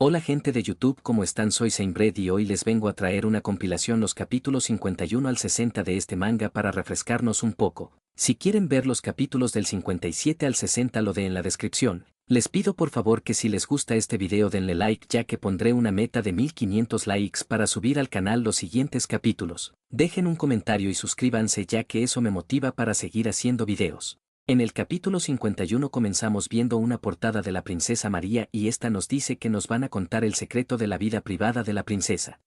Hola gente de YouTube, ¿cómo están? Soy Seinbred y hoy les vengo a traer una compilación los capítulos 51 al 60 de este manga para refrescarnos un poco. Si quieren ver los capítulos del 57 al 60 lo de en la descripción. Les pido por favor que si les gusta este video denle like ya que pondré una meta de 1500 likes para subir al canal los siguientes capítulos. Dejen un comentario y suscríbanse ya que eso me motiva para seguir haciendo videos. En el capítulo 51 comenzamos viendo una portada de la princesa María y esta nos dice que nos van a contar el secreto de la vida privada de la princesa.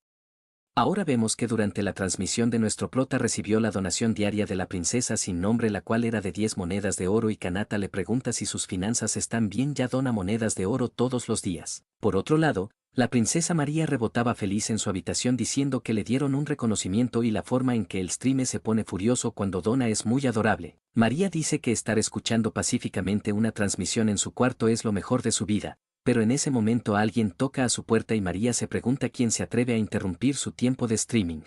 Ahora vemos que durante la transmisión de nuestro prota recibió la donación diaria de la princesa sin nombre la cual era de 10 monedas de oro y Kanata le pregunta si sus finanzas están bien ya dona monedas de oro todos los días. Por otro lado, la princesa María rebotaba feliz en su habitación diciendo que le dieron un reconocimiento y la forma en que el streamer se pone furioso cuando dona es muy adorable. María dice que estar escuchando pacíficamente una transmisión en su cuarto es lo mejor de su vida, pero en ese momento alguien toca a su puerta y María se pregunta quién se atreve a interrumpir su tiempo de streaming.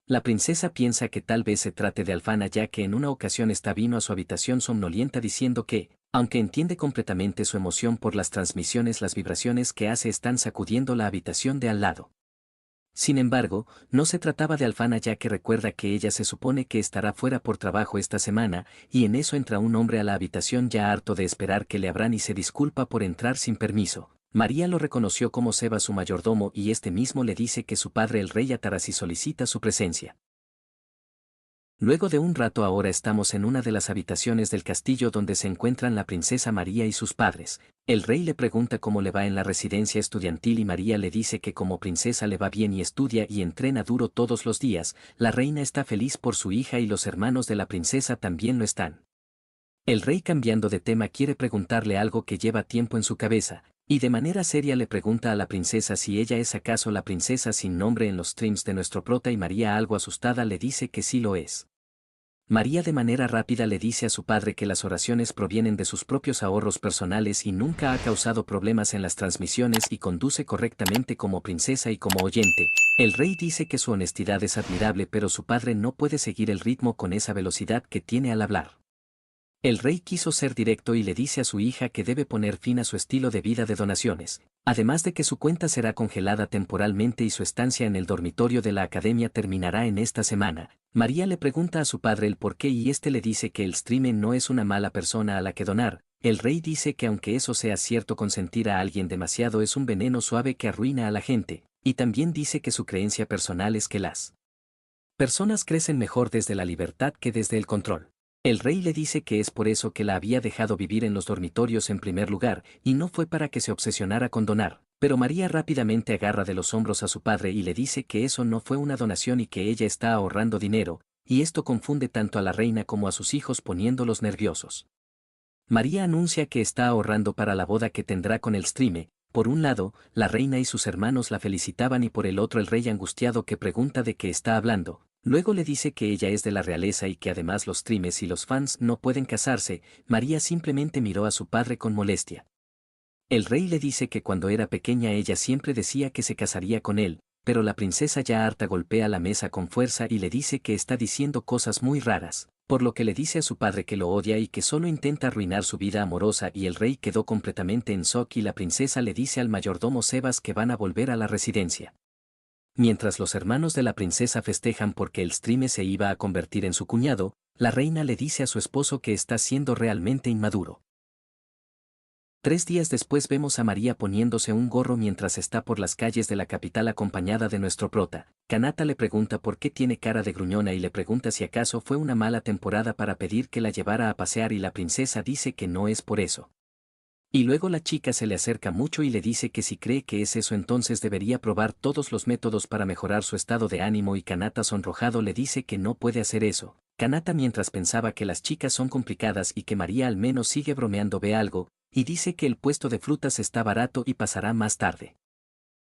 La princesa piensa que tal vez se trate de Alfana ya que en una ocasión esta vino a su habitación somnolienta diciendo que, aunque entiende completamente su emoción por las transmisiones, las vibraciones que hace están sacudiendo la habitación de al lado. Sin embargo, no se trataba de Alfana ya que recuerda que ella se supone que estará fuera por trabajo esta semana, y en eso entra un hombre a la habitación ya harto de esperar que le abran y se disculpa por entrar sin permiso. María lo reconoció como Seba su mayordomo y este mismo le dice que su padre el rey Atarasi solicita su presencia. Luego de un rato ahora estamos en una de las habitaciones del castillo donde se encuentran la princesa María y sus padres. El rey le pregunta cómo le va en la residencia estudiantil y María le dice que como princesa le va bien y estudia y entrena duro todos los días. La reina está feliz por su hija y los hermanos de la princesa también lo están. El rey cambiando de tema quiere preguntarle algo que lleva tiempo en su cabeza, y de manera seria le pregunta a la princesa si ella es acaso la princesa sin nombre en los streams de nuestro prota y María algo asustada le dice que sí lo es. María de manera rápida le dice a su padre que las oraciones provienen de sus propios ahorros personales y nunca ha causado problemas en las transmisiones y conduce correctamente como princesa y como oyente. El rey dice que su honestidad es admirable pero su padre no puede seguir el ritmo con esa velocidad que tiene al hablar. El rey quiso ser directo y le dice a su hija que debe poner fin a su estilo de vida de donaciones, además de que su cuenta será congelada temporalmente y su estancia en el dormitorio de la academia terminará en esta semana. María le pregunta a su padre el por qué y este le dice que el streamer no es una mala persona a la que donar. El rey dice que aunque eso sea cierto, consentir a alguien demasiado es un veneno suave que arruina a la gente, y también dice que su creencia personal es que las personas crecen mejor desde la libertad que desde el control. El rey le dice que es por eso que la había dejado vivir en los dormitorios en primer lugar, y no fue para que se obsesionara con donar. Pero María rápidamente agarra de los hombros a su padre y le dice que eso no fue una donación y que ella está ahorrando dinero, y esto confunde tanto a la reina como a sus hijos poniéndolos nerviosos. María anuncia que está ahorrando para la boda que tendrá con el streamer. Por un lado, la reina y sus hermanos la felicitaban y por el otro el rey angustiado que pregunta de qué está hablando. Luego le dice que ella es de la realeza y que además los streamers y los fans no pueden casarse. María simplemente miró a su padre con molestia. El rey le dice que cuando era pequeña ella siempre decía que se casaría con él, pero la princesa ya harta golpea la mesa con fuerza y le dice que está diciendo cosas muy raras, por lo que le dice a su padre que lo odia y que solo intenta arruinar su vida amorosa y el rey quedó completamente en shock y la princesa le dice al mayordomo Sebas que van a volver a la residencia. Mientras los hermanos de la princesa festejan porque el streamer se iba a convertir en su cuñado, la reina le dice a su esposo que está siendo realmente inmaduro. 3 días después vemos a María poniéndose un gorro mientras está por las calles de la capital acompañada de nuestro prota. Kanata le pregunta por qué tiene cara de gruñona y le pregunta si acaso fue una mala temporada para pedir que la llevara a pasear y la princesa dice que no es por eso. Y luego la chica se le acerca mucho y le dice que si cree que es eso entonces debería probar todos los métodos para mejorar su estado de ánimo y Kanata sonrojado le dice que no puede hacer eso. Kanata mientras pensaba que las chicas son complicadas y que María al menos sigue bromeando ve algo, y dice que el puesto de frutas está barato y pasará más tarde.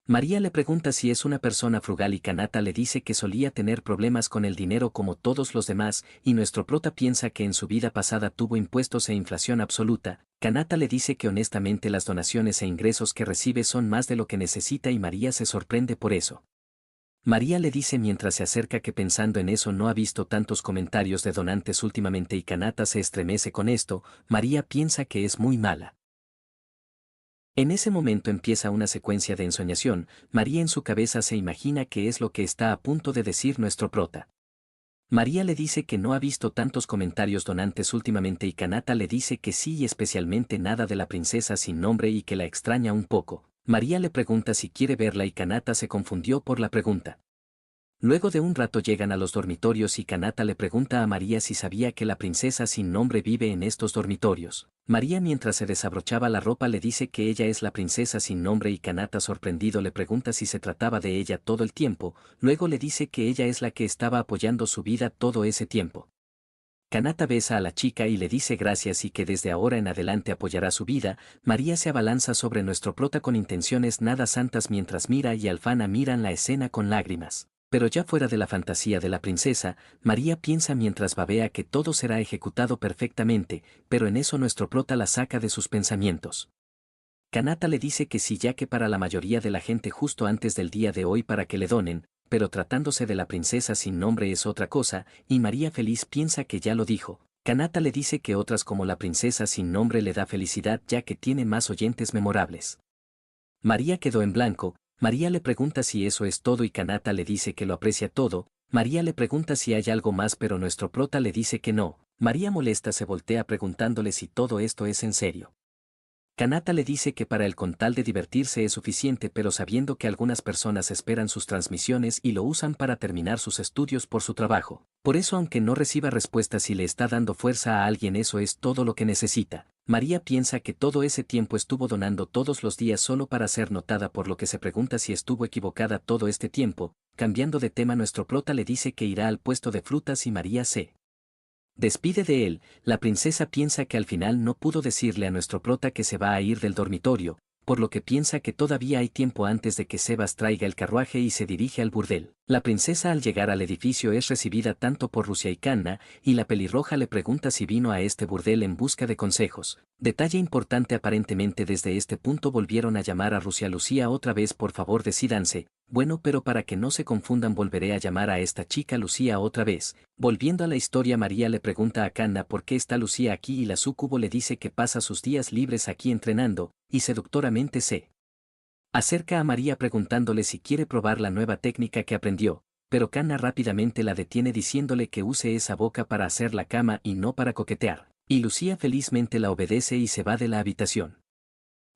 María le pregunta si es una persona frugal y Kanata le dice que solía tener problemas con el dinero como todos los demás, y nuestro prota piensa que en su vida pasada tuvo impuestos e inflación absoluta. Kanata le dice que honestamente las donaciones e ingresos que recibe son más de lo que necesita y María se sorprende por eso. María le dice mientras se acerca que pensando en eso no ha visto tantos comentarios de donantes últimamente y Kanata se estremece con esto. María piensa que es muy mala. En ese momento empieza una secuencia de ensoñación. María en su cabeza se imagina qué es lo que está a punto de decir nuestro prota. María le dice que no ha visto tantos comentarios donantes últimamente y Kanata le dice que sí y especialmente nada de la princesa sin nombre y que la extraña un poco. María le pregunta si quiere verla y Kanata se confundió por la pregunta. Luego de un rato llegan a los dormitorios y Kanata le pregunta a María si sabía que la princesa sin nombre vive en estos dormitorios. María mientras se desabrochaba la ropa le dice que ella es la princesa sin nombre y Kanata sorprendido le pregunta si se trataba de ella todo el tiempo, luego le dice que ella es la que estaba apoyando su vida todo ese tiempo. Kanata besa a la chica y le dice gracias y que desde ahora en adelante apoyará su vida. María se abalanza sobre nuestro prota con intenciones nada santas mientras Mira y Alfana miran la escena con lágrimas. Pero ya fuera de la fantasía de la princesa, María piensa mientras babea que todo será ejecutado perfectamente, pero en eso nuestro prota la saca de sus pensamientos. Kanata le dice que sí ya que para la mayoría de la gente justo antes del día de hoy para que le donen, pero tratándose de la princesa sin nombre es otra cosa, y María feliz piensa que ya lo dijo. Kanata le dice que otras como la princesa sin nombre le da felicidad ya que tiene más oyentes memorables. María quedó en blanco. María le pregunta si eso es todo y Kanata le dice que lo aprecia todo. María le pregunta si hay algo más pero nuestro prota le dice que no. María molesta se voltea preguntándole si todo esto es en serio. Kanata le dice que para él con tal de divertirse es suficiente pero sabiendo que algunas personas esperan sus transmisiones y lo usan para terminar sus estudios por su trabajo. Por eso aunque no reciba respuestas y le está dando fuerza a alguien eso es todo lo que necesita. María piensa que todo ese tiempo estuvo donando todos los días solo para ser notada por lo que se pregunta si estuvo equivocada todo este tiempo. Cambiando de tema nuestro prota le dice que irá al puesto de frutas y María se despide de él. La princesa piensa que al final no pudo decirle a nuestro prota que se va a ir del dormitorio, por lo que piensa que todavía hay tiempo antes de que Sebas traiga el carruaje y se dirige al burdel. La princesa al llegar al edificio es recibida tanto por Rusia y Kanna, y la pelirroja le pregunta si vino a este burdel en busca de consejos. Detalle importante aparentemente desde este punto volvieron a llamar a Rusia Lucía otra vez por favor decídanse. Bueno pero para que no se confundan volveré a llamar a esta chica Lucía otra vez. Volviendo a la historia María le pregunta a Kanna por qué está Lucía aquí y la súcubo le dice que pasa sus días libres aquí entrenando, y seductoramente se acerca a María preguntándole si quiere probar la nueva técnica que aprendió, pero Kanna rápidamente la detiene diciéndole que use esa boca para hacer la cama y no para coquetear, y Lucía felizmente la obedece y se va de la habitación.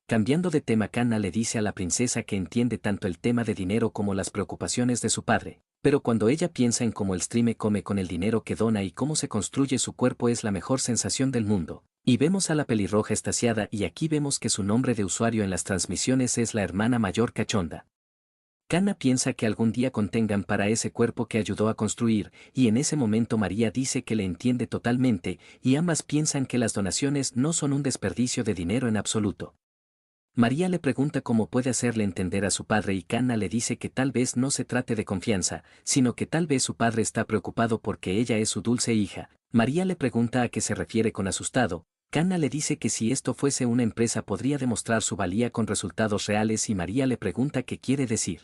Cambiando de tema Kanna le dice a la princesa que entiende tanto el tema de dinero como las preocupaciones de su padre, pero cuando ella piensa en cómo el streamer come con el dinero que dona y cómo se construye su cuerpo es la mejor sensación del mundo. Y vemos a la pelirroja extasiada y aquí vemos que su nombre de usuario en las transmisiones es la hermana mayor cachonda. Kanna piensa que algún día contengan para ese cuerpo que ayudó a construir, y en ese momento María dice que le entiende totalmente, y ambas piensan que las donaciones no son un desperdicio de dinero en absoluto. María le pregunta cómo puede hacerle entender a su padre y Kanna le dice que tal vez no se trate de confianza, sino que tal vez su padre está preocupado porque ella es su dulce hija. María le pregunta a qué se refiere con asustado. Kanna le dice que si esto fuese una empresa podría demostrar su valía con resultados reales y María le pregunta qué quiere decir.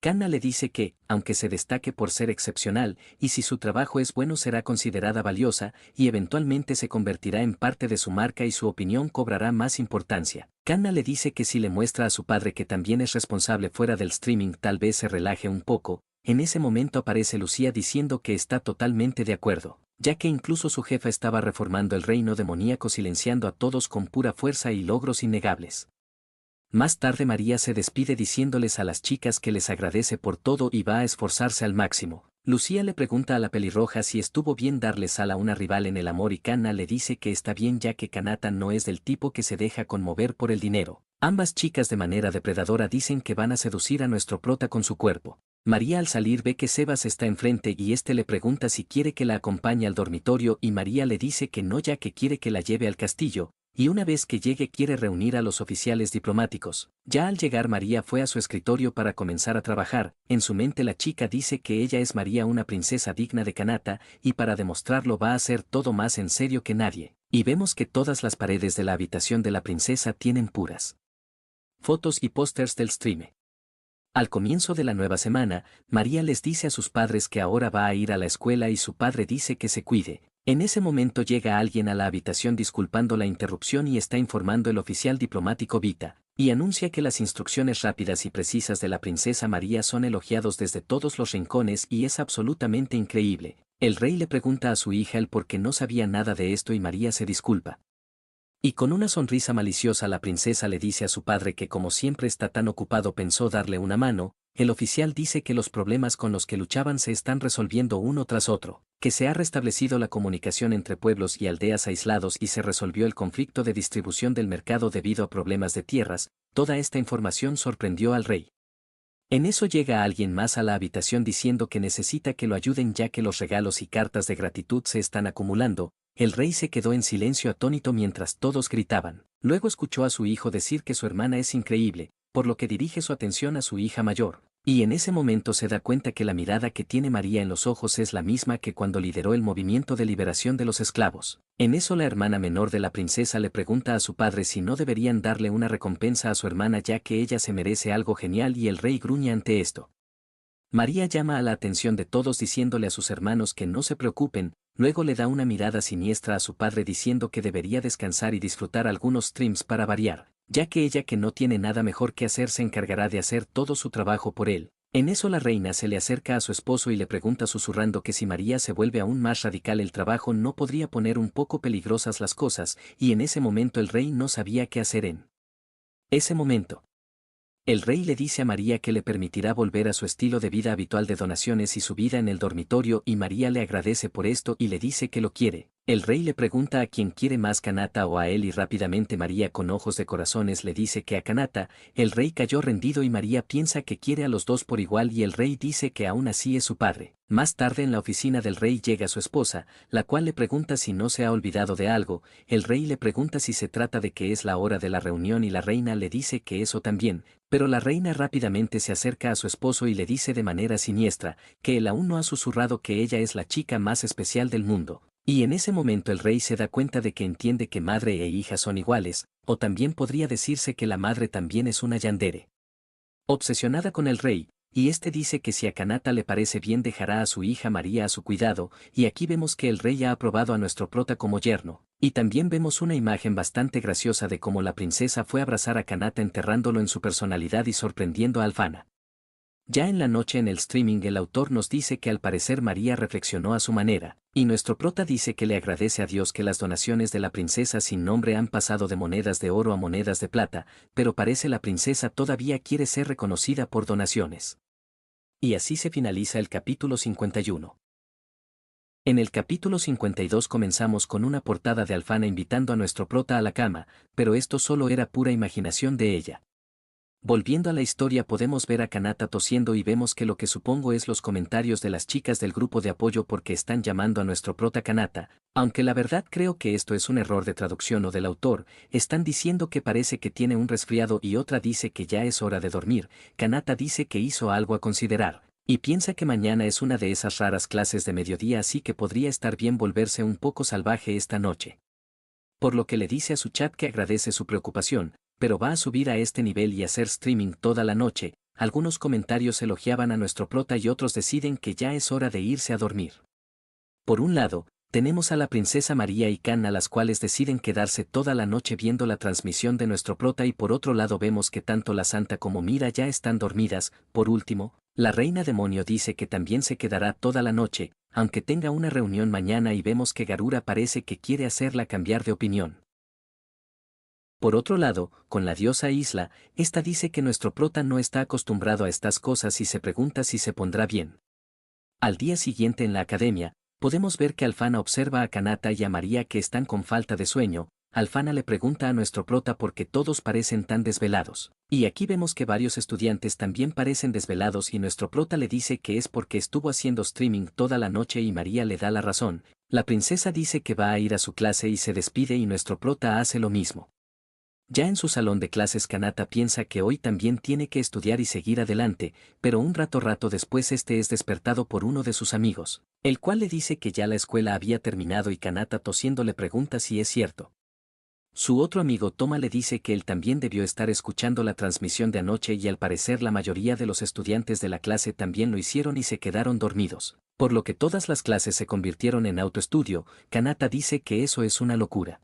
Kanna le dice que, aunque se destaque por ser excepcional, y si su trabajo es bueno será considerada valiosa, y eventualmente se convertirá en parte de su marca y su opinión cobrará más importancia. Kanna le dice que si le muestra a su padre que también es responsable fuera del streaming tal vez se relaje un poco. En ese momento aparece Lucía diciendo que está totalmente de acuerdo, ya que incluso su jefa estaba reformando el reino demoníaco silenciando a todos con pura fuerza y logros innegables. Más tarde María se despide diciéndoles a las chicas que les agradece por todo y va a esforzarse al máximo. Lucía le pregunta a la pelirroja si estuvo bien darle sal a una rival en el amor y Kanna le dice que está bien ya que Kanata no es del tipo que se deja conmover por el dinero. Ambas chicas de manera depredadora dicen que van a seducir a nuestro prota con su cuerpo. María al salir ve que Sebas está enfrente y este le pregunta si quiere que la acompañe al dormitorio y María le dice que no ya que quiere que la lleve al castillo. Y una vez que llegue quiere reunir a los oficiales diplomáticos. Ya al llegar María fue a su escritorio para comenzar a trabajar, en su mente la chica dice que ella es María una princesa digna de Kanata, y para demostrarlo va a hacer todo más en serio que nadie. Y vemos que todas las paredes de la habitación de la princesa tienen puras fotos y pósters del stream. Al comienzo de la nueva semana, María les dice a sus padres que ahora va a ir a la escuela y su padre dice que se cuide. En ese momento llega alguien a la habitación disculpando la interrupción y está informando el oficial diplomático Vita, y anuncia que las instrucciones rápidas y precisas de la princesa María son elogiados desde todos los rincones y es absolutamente increíble. El rey le pregunta a su hija el por qué no sabía nada de esto y María se disculpa. Y con una sonrisa maliciosa la princesa le dice a su padre que como siempre está tan ocupado pensó darle una mano. El oficial dice que los problemas con los que luchaban se están resolviendo uno tras otro, que se ha restablecido la comunicación entre pueblos y aldeas aislados y se resolvió el conflicto de distribución del mercado debido a problemas de tierras. Toda esta información sorprendió al rey. En eso llega alguien más a la habitación diciendo que necesita que lo ayuden ya que los regalos y cartas de gratitud se están acumulando. El rey se quedó en silencio atónito mientras todos gritaban. Luego escuchó a su hijo decir que su hermana es increíble, por lo que dirige su atención a su hija mayor, y en ese momento se da cuenta que la mirada que tiene María en los ojos es la misma que cuando lideró el movimiento de liberación de los esclavos. En eso la hermana menor de la princesa le pregunta a su padre si no deberían darle una recompensa a su hermana ya que ella se merece algo genial y el rey gruñe ante esto. María llama a la atención de todos diciéndole a sus hermanos que no se preocupen, luego le da una mirada siniestra a su padre diciendo que debería descansar y disfrutar algunos streams para variar, ya que ella que no tiene nada mejor que hacer se encargará de hacer todo su trabajo por él. En eso la reina se le acerca a su esposo y le pregunta susurrando que si María se vuelve aún más radical el trabajo no podría poner un poco peligrosas las cosas, y en ese momento el rey no sabía qué hacer en ese momento. El rey le dice a María que le permitirá volver a su estilo de vida habitual de donaciones y su vida en el dormitorio y María le agradece por esto y le dice que lo quiere. El rey le pregunta a quién quiere más Kanata o a él y rápidamente María con ojos de corazones le dice que a Kanata. El rey cayó rendido y María piensa que quiere a los dos por igual y el rey dice que aún así es su padre. Más tarde en la oficina del rey llega su esposa, la cual le pregunta si no se ha olvidado de algo. El rey le pregunta si se trata de que es la hora de la reunión y la reina le dice que eso también, pero la reina rápidamente se acerca a su esposo y le dice de manera siniestra que él aún no ha susurrado que ella es la chica más especial del mundo. Y en ese momento el rey se da cuenta de que entiende que madre e hija son iguales, o también podría decirse que la madre también es una yandere. Obsesionada con el rey, y este dice que si a Kanata le parece bien dejará a su hija María a su cuidado, y aquí vemos que el rey ha aprobado a nuestro prota como yerno, y también vemos una imagen bastante graciosa de cómo la princesa fue a abrazar a Kanata enterrándolo en su personalidad y sorprendiendo a Alfana. Ya en la noche en el streaming el autor nos dice que al parecer María reflexionó a su manera, y nuestro prota dice que le agradece a Dios que las donaciones de la princesa sin nombre han pasado de monedas de oro a monedas de plata, pero parece la princesa todavía quiere ser reconocida por donaciones. Y así se finaliza el capítulo 51. En el capítulo 52 comenzamos con una portada de Alfana invitando a nuestro prota a la cama, pero esto solo era pura imaginación de ella. Volviendo a la historia podemos ver a Kanata tosiendo y vemos que lo que supongo es los comentarios de las chicas del grupo de apoyo porque están llamando a nuestro prota Kanata, aunque la verdad creo que esto es un error de traducción o del autor, están diciendo que parece que tiene un resfriado y otra dice que ya es hora de dormir. Kanata dice que hizo algo a considerar, y piensa que mañana es una de esas raras clases de mediodía así que podría estar bien volverse un poco salvaje esta noche. Por lo que le dice a su chat que agradece su preocupación, pero va a subir a este nivel y hacer streaming toda la noche. Algunos comentarios elogiaban a nuestro prota y otros deciden que ya es hora de irse a dormir. Por un lado, tenemos a la princesa María y Kan a las cuales deciden quedarse toda la noche viendo la transmisión de nuestro prota y por otro lado vemos que tanto la santa como Mira ya están dormidas. Por último, la reina demonio dice que también se quedará toda la noche, aunque tenga una reunión mañana y vemos que Garura parece que quiere hacerla cambiar de opinión. Por otro lado, con la diosa Isla, esta dice que nuestro prota no está acostumbrado a estas cosas y se pregunta si se pondrá bien. Al día siguiente en la academia, podemos ver que Alfana observa a Kanata y a María que están con falta de sueño. Alfana le pregunta a nuestro prota por qué todos parecen tan desvelados. Y aquí vemos que varios estudiantes también parecen desvelados y nuestro prota le dice que es porque estuvo haciendo streaming toda la noche y María le da la razón. La princesa dice que va a ir a su clase y se despide y nuestro prota hace lo mismo. Ya en su salón de clases Kanata piensa que hoy también tiene que estudiar y seguir adelante, pero un rato después este es despertado por uno de sus amigos, el cual le dice que ya la escuela había terminado y Kanata tosiendo le pregunta si es cierto. Su otro amigo Toma le dice que él también debió estar escuchando la transmisión de anoche y al parecer la mayoría de los estudiantes de la clase también lo hicieron y se quedaron dormidos, por lo que todas las clases se convirtieron en autoestudio. Kanata dice que eso es una locura.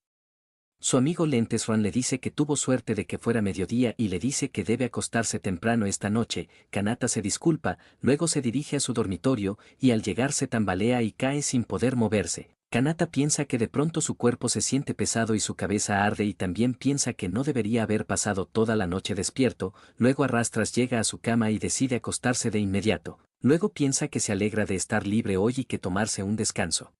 Su amigo Lentes Ron le dice que tuvo suerte de que fuera mediodía y le dice que debe acostarse temprano esta noche. Kanata se disculpa, luego se dirige a su dormitorio y al llegar se tambalea y cae sin poder moverse. Kanata piensa que de pronto su cuerpo se siente pesado y su cabeza arde y también piensa que no debería haber pasado toda la noche despierto, luego arrastras llega a su cama y decide acostarse de inmediato, luego piensa que se alegra de estar libre hoy y que tomarse un descanso.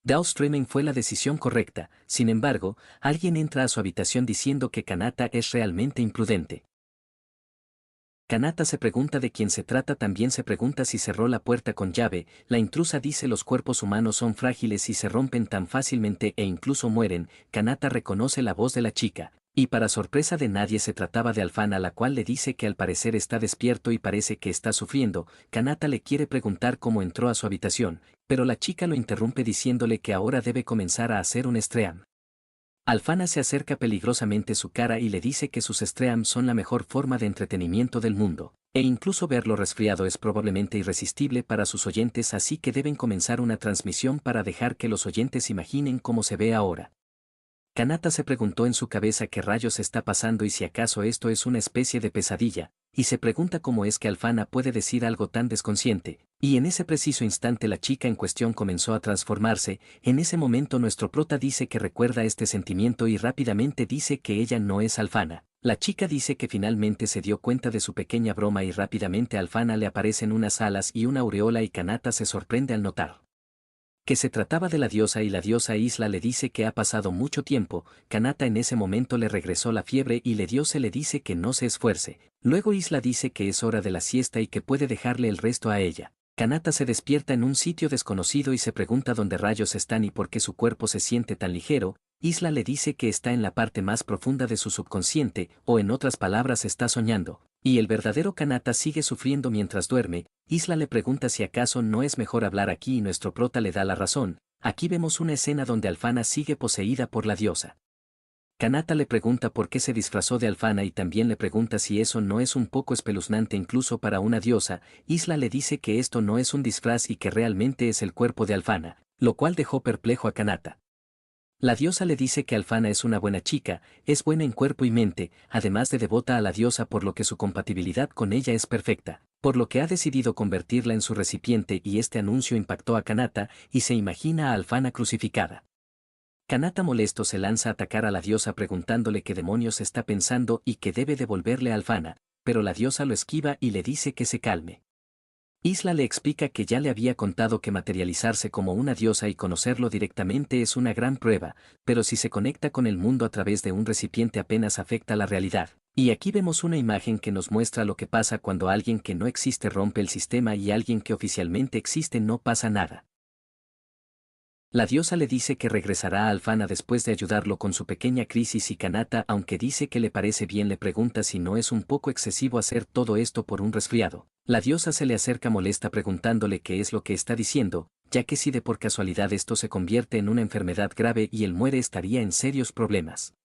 Downstreaming fue la decisión correcta, sin embargo, alguien entra a su habitación diciendo que Kanata es realmente imprudente. Kanata se pregunta de quién se trata, también se pregunta si cerró la puerta con llave. La intrusa dice los cuerpos humanos son frágiles y se rompen tan fácilmente e incluso mueren. Kanata reconoce la voz de la chica, y para sorpresa de nadie se trataba de Alfana, la cual le dice que al parecer está despierto y parece que está sufriendo. Kanata le quiere preguntar cómo entró a su habitación, pero la chica lo interrumpe diciéndole que ahora debe comenzar a hacer un stream. Alfana se acerca peligrosamente su cara y le dice que sus streams son la mejor forma de entretenimiento del mundo, e incluso verlo resfriado es probablemente irresistible para sus oyentes, así que deben comenzar una transmisión para dejar que los oyentes imaginen cómo se ve ahora. Kanata se preguntó en su cabeza qué rayos está pasando y si acaso esto es una especie de pesadilla, y se pregunta cómo es que Alfana puede decir algo tan desconsciente, y en ese preciso instante la chica en cuestión comenzó a transformarse. En ese momento nuestro prota dice que recuerda este sentimiento y rápidamente dice que ella no es Alfana. La chica dice que finalmente se dio cuenta de su pequeña broma y rápidamente a Alfana le aparecen unas alas y una aureola y Kanata se sorprende al notar que se trataba de la diosa y la diosa Isla le dice que ha pasado mucho tiempo. Kanata en ese momento le regresó la fiebre y le le dice que no se esfuerce. Luego Isla dice que es hora de la siesta y que puede dejarle el resto a ella. Kanata se despierta en un sitio desconocido y se pregunta dónde rayos están y por qué su cuerpo se siente tan ligero. Isla le dice que está en la parte más profunda de su subconsciente, o en otras palabras está soñando, y el verdadero Kanata sigue sufriendo mientras duerme. Isla le pregunta si acaso no es mejor hablar aquí y nuestro prota le da la razón. Aquí vemos una escena donde Alfana sigue poseída por la diosa. Kanata le pregunta por qué se disfrazó de Alfana y también le pregunta si eso no es un poco espeluznante incluso para una diosa. Isla le dice que esto no es un disfraz y que realmente es el cuerpo de Alfana, lo cual dejó perplejo a Kanata. La diosa le dice que Alfana es una buena chica, es buena en cuerpo y mente, además de devota a la diosa por lo que su compatibilidad con ella es perfecta, por lo que ha decidido convertirla en su recipiente y este anuncio impactó a Kanata y se imagina a Alfana crucificada. Kanata molesto se lanza a atacar a la diosa preguntándole qué demonios está pensando y que debe devolverle a Alfana, pero la diosa lo esquiva y le dice que se calme. Isla le explica que ya le había contado que materializarse como una diosa y conocerlo directamente es una gran prueba, pero si se conecta con el mundo a través de un recipiente apenas afecta la realidad. Y aquí vemos una imagen que nos muestra lo que pasa cuando alguien que no existe rompe el sistema y alguien que oficialmente existe no pasa nada. La diosa le dice que regresará a Alfana después de ayudarlo con su pequeña crisis y Kanata, aunque dice que le parece bien, le pregunta si no es un poco excesivo hacer todo esto por un resfriado. La diosa se le acerca molesta preguntándole qué es lo que está diciendo, ya que si de por casualidad esto se convierte en una enfermedad grave y él muere estaría en serios problemas.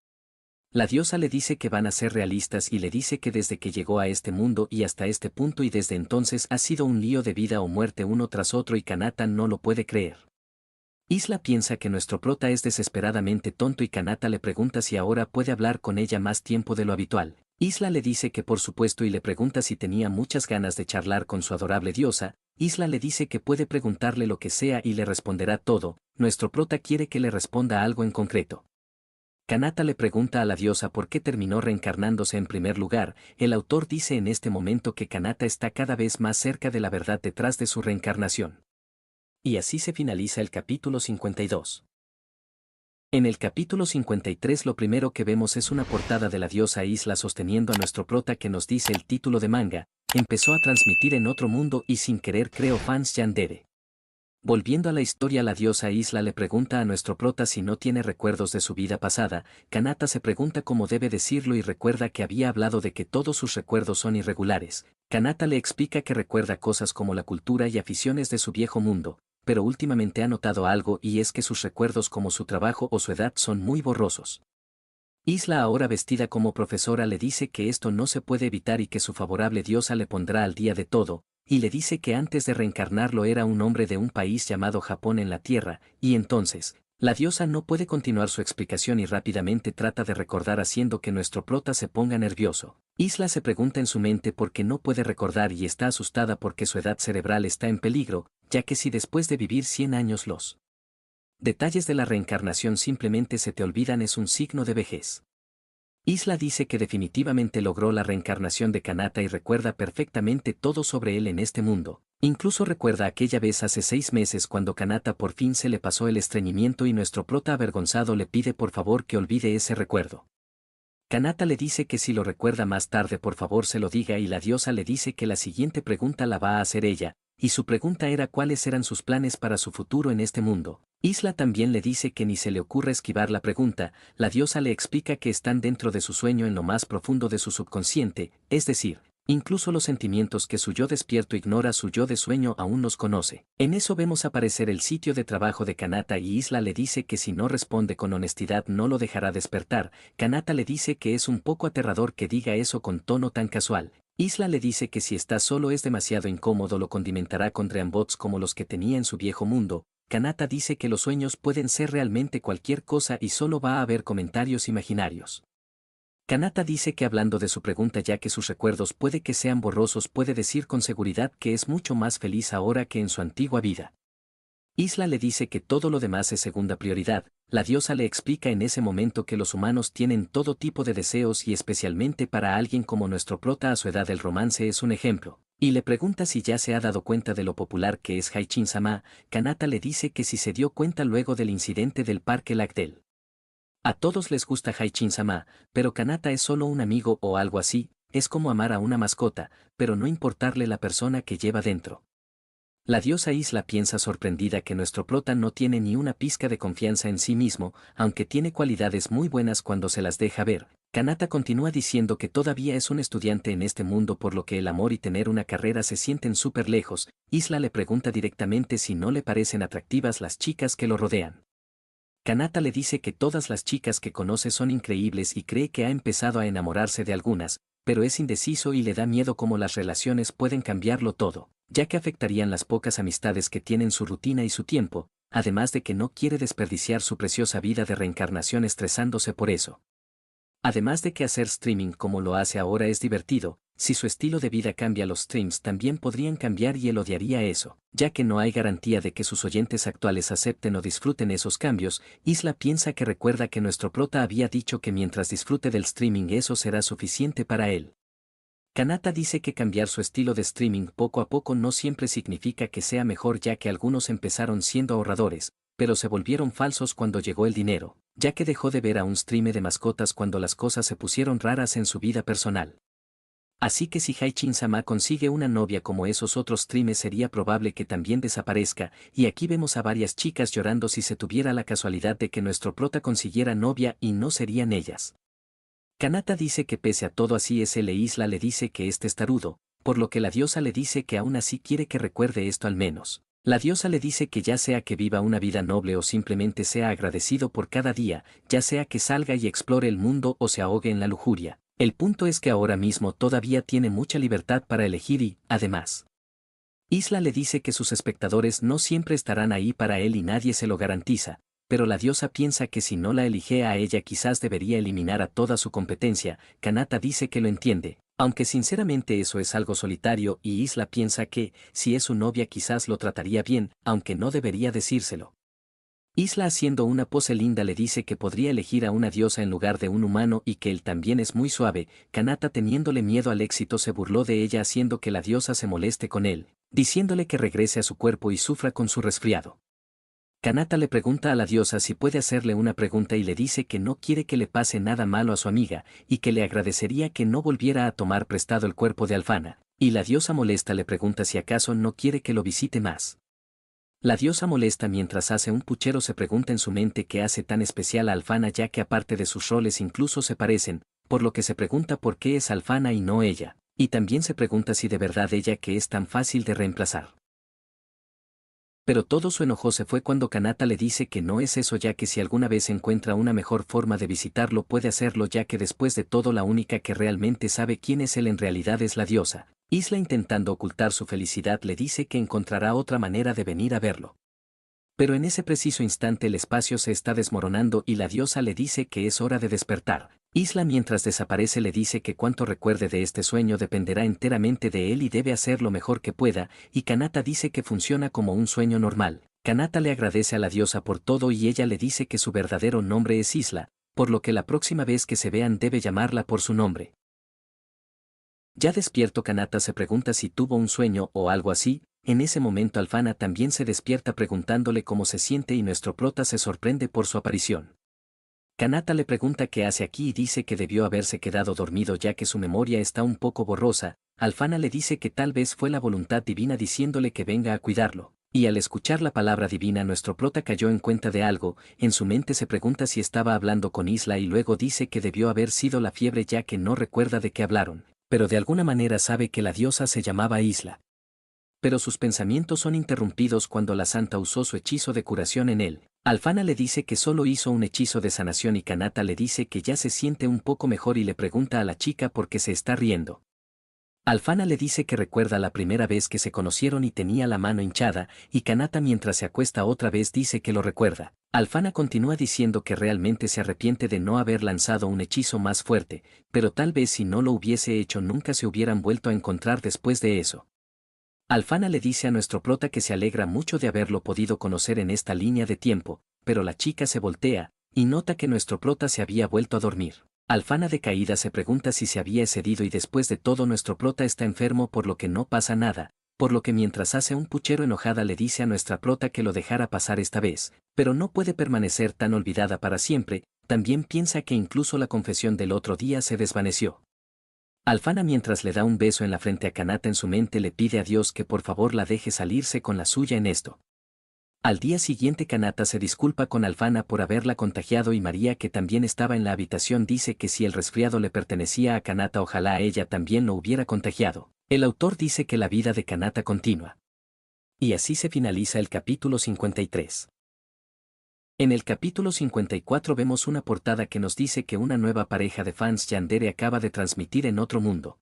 La diosa le dice que van a ser realistas y le dice que desde que llegó a este mundo y hasta este punto y desde entonces ha sido un lío de vida o muerte uno tras otro y Kanata no lo puede creer. Isla piensa que nuestro prota es desesperadamente tonto y Kanata le pregunta si ahora puede hablar con ella más tiempo de lo habitual. Isla le dice que por supuesto y le pregunta si tenía muchas ganas de charlar con su adorable diosa. Isla le dice que puede preguntarle lo que sea y le responderá todo. Nuestro prota quiere que le responda algo en concreto. Kanata le pregunta a la diosa por qué terminó reencarnándose en primer lugar. El autor dice en este momento que Kanata está cada vez más cerca de la verdad detrás de su reencarnación. Y así se finaliza el capítulo 52. En el capítulo 53 lo primero que vemos es una portada de la diosa Isla sosteniendo a nuestro prota que nos dice el título de manga, empezó a transmitir en otro mundo y sin querer creo fans yandere. Volviendo a la historia, la diosa Isla le pregunta a nuestro prota si no tiene recuerdos de su vida pasada. Kanata se pregunta cómo debe decirlo y recuerda que había hablado de que todos sus recuerdos son irregulares. Kanata le explica que recuerda cosas como la cultura y aficiones de su viejo mundo, pero últimamente ha notado algo y es que sus recuerdos como su trabajo o su edad son muy borrosos. Isla, ahora vestida como profesora, le dice que esto no se puede evitar y que su favorable diosa le pondrá al día de todo, y le dice que antes de reencarnarlo era un hombre de un país llamado Japón en la Tierra, y entonces, la diosa no puede continuar su explicación y rápidamente trata de recordar haciendo que nuestro prota se ponga nervioso. Isla se pregunta en su mente por qué no puede recordar y está asustada porque su edad cerebral está en peligro, ya que si después de vivir 100 años los detalles de la reencarnación simplemente se te olvidan es un signo de vejez. Isla dice que definitivamente logró la reencarnación de Kanata y recuerda perfectamente todo sobre él en este mundo. Incluso recuerda aquella vez hace 6 meses cuando Kanata por fin se le pasó el estreñimiento y nuestro prota avergonzado le pide por favor que olvide ese recuerdo. Kanata le dice que si lo recuerda más tarde por favor se lo diga y la diosa le dice que la siguiente pregunta la va a hacer ella, y su pregunta era cuáles eran sus planes para su futuro en este mundo. Isla también le dice que ni se le ocurra esquivar la pregunta, la diosa le explica que están dentro de su sueño en lo más profundo de su subconsciente, es decir, incluso los sentimientos que su yo despierto ignora, su yo de sueño aún los conoce. En eso vemos aparecer el sitio de trabajo de Kanata y Isla le dice que si no responde con honestidad no lo dejará despertar. Kanata le dice que es un poco aterrador que diga eso con tono tan casual. Isla le dice que si está solo es demasiado incómodo, lo condimentará con dreambots como los que tenía en su viejo mundo. Kanata dice que los sueños pueden ser realmente cualquier cosa y solo va a haber comentarios imaginarios. Kanata dice que hablando de su pregunta ya que sus recuerdos puede que sean borrosos puede decir con seguridad que es mucho más feliz ahora que en su antigua vida. Isla le dice que todo lo demás es segunda prioridad, la diosa le explica en ese momento que los humanos tienen todo tipo de deseos y especialmente para alguien como nuestro prota a su edad el romance es un ejemplo, y le pregunta si ya se ha dado cuenta de lo popular que es Haichin-sama. Kanata le dice que si se dio cuenta luego del incidente del parque Lactel. A todos les gusta Haichin-sama, pero Kanata es solo un amigo o algo así, es como amar a una mascota, pero no importarle la persona que lleva dentro. La diosa Isla piensa sorprendida que nuestro prota no tiene ni una pizca de confianza en sí mismo, aunque tiene cualidades muy buenas cuando se las deja ver. Kanata continúa diciendo que todavía es un estudiante en este mundo por lo que el amor y tener una carrera se sienten súper lejos. Isla le pregunta directamente si no le parecen atractivas las chicas que lo rodean. Kanata le dice que todas las chicas que conoce son increíbles y cree que ha empezado a enamorarse de algunas, pero es indeciso y le da miedo cómo las relaciones pueden cambiarlo todo, ya que afectarían las pocas amistades que tienen su rutina y su tiempo, además de que no quiere desperdiciar su preciosa vida de reencarnación estresándose por eso. Además de que hacer streaming como lo hace ahora es divertido, si su estilo de vida cambia los streams también podrían cambiar y él odiaría eso, ya que no hay garantía de que sus oyentes actuales acepten o disfruten esos cambios. Isla piensa que recuerda que nuestro prota había dicho que mientras disfrute del streaming eso será suficiente para él. Kanata dice que cambiar su estilo de streaming poco a poco no siempre significa que sea mejor ya que algunos empezaron siendo ahorradores, pero se volvieron falsos cuando llegó el dinero, ya que dejó de ver a un streamer de mascotas cuando las cosas se pusieron raras en su vida personal. Así que si Haichin-sama consigue una novia como esos otros streamers sería probable que también desaparezca, y aquí vemos a varias chicas llorando si se tuviera la casualidad de que nuestro prota consiguiera novia y no serían ellas. Kanata dice que pese a todo así es él e Isla le dice que es testarudo, por lo que la diosa le dice que aún así quiere que recuerde esto al menos. La diosa le dice que ya sea que viva una vida noble o simplemente sea agradecido por cada día, ya sea que salga y explore el mundo o se ahogue en la lujuria. El punto es que ahora mismo todavía tiene mucha libertad para elegir y, además, Isla le dice que sus espectadores no siempre estarán ahí para él y nadie se lo garantiza, pero la diosa piensa que si no la elige a ella quizás debería eliminar a toda su competencia. Kanata dice que lo entiende, aunque sinceramente eso es algo solitario y Isla piensa que, si es su novia quizás lo trataría bien, aunque no debería decírselo. Isla haciendo una pose linda le dice que podría elegir a una diosa en lugar de un humano y que él también es muy suave. Kanata teniéndole miedo al éxito se burló de ella haciendo que la diosa se moleste con él, diciéndole que regrese a su cuerpo y sufra con su resfriado. Kanata le pregunta a la diosa si puede hacerle una pregunta y le dice que no quiere que le pase nada malo a su amiga y que le agradecería que no volviera a tomar prestado el cuerpo de Alfana, y la diosa molesta le pregunta si acaso no quiere que lo visite más. La diosa molesta mientras hace un puchero se pregunta en su mente qué hace tan especial a Alfana ya que aparte de sus roles incluso se parecen, por lo que se pregunta por qué es Alfana y no ella, y también se pregunta si de verdad ella que es tan fácil de reemplazar. Pero todo su enojo se fue cuando Kanata le dice que no es eso, ya que si alguna vez encuentra una mejor forma de visitarlo puede hacerlo, ya que después de todo la única que realmente sabe quién es él en realidad es la diosa. Isla, intentando ocultar su felicidad, le dice que encontrará otra manera de venir a verlo. Pero en ese preciso instante el espacio se está desmoronando y la diosa le dice que es hora de despertar. Isla, mientras desaparece, le dice que cuanto recuerde de este sueño dependerá enteramente de él y debe hacer lo mejor que pueda, y Kanata dice que funciona como un sueño normal. Kanata le agradece a la diosa por todo y ella le dice que su verdadero nombre es Isla, por lo que la próxima vez que se vean debe llamarla por su nombre. Ya despierto, Kanata se pregunta si tuvo un sueño o algo así. En ese momento Alphana también se despierta preguntándole cómo se siente y nuestro prota se sorprende por su aparición. Kanata le pregunta qué hace aquí y dice que debió haberse quedado dormido ya que su memoria está un poco borrosa. Alphana le dice que tal vez fue la voluntad divina diciéndole que venga a cuidarlo. Y al escuchar la palabra divina nuestro prota cayó en cuenta de algo, en su mente se pregunta si estaba hablando con Isla y luego dice que debió haber sido la fiebre ya que no recuerda de qué hablaron, pero de alguna manera sabe que la diosa se llamaba Isla. Pero sus pensamientos son interrumpidos cuando la santa usó su hechizo de curación en él. Alphana le dice que solo hizo un hechizo de sanación y Kanata le dice que ya se siente un poco mejor y le pregunta a la chica por qué se está riendo. Alphana le dice que recuerda la primera vez que se conocieron y tenía la mano hinchada, y Kanata mientras se acuesta otra vez dice que lo recuerda. Alphana continúa diciendo que realmente se arrepiente de no haber lanzado un hechizo más fuerte, pero tal vez si no lo hubiese hecho nunca se hubieran vuelto a encontrar después de eso. Alphana le dice a nuestro prota que se alegra mucho de haberlo podido conocer en esta línea de tiempo, pero la chica se voltea, y nota que nuestro prota se había vuelto a dormir. Alphana decaída se pregunta si se había excedido y después de todo nuestro prota está enfermo por lo que no pasa nada, por lo que mientras hace un puchero enojada le dice a nuestra prota que lo dejara pasar esta vez, pero no puede permanecer tan olvidada para siempre, también piensa que incluso la confesión del otro día se desvaneció. Alphana mientras le da un beso en la frente a Kanata en su mente le pide a Dios que por favor la deje salirse con la suya en esto. Al día siguiente Kanata se disculpa con Alphana por haberla contagiado y María, que también estaba en la habitación, dice que si el resfriado le pertenecía a Kanata ojalá a ella también lo hubiera contagiado. El autor dice que la vida de Kanata continúa. Y así se finaliza el capítulo 53. En el capítulo 54 vemos una portada que nos dice que una nueva pareja de fans yandere acaba de transmitir en otro mundo.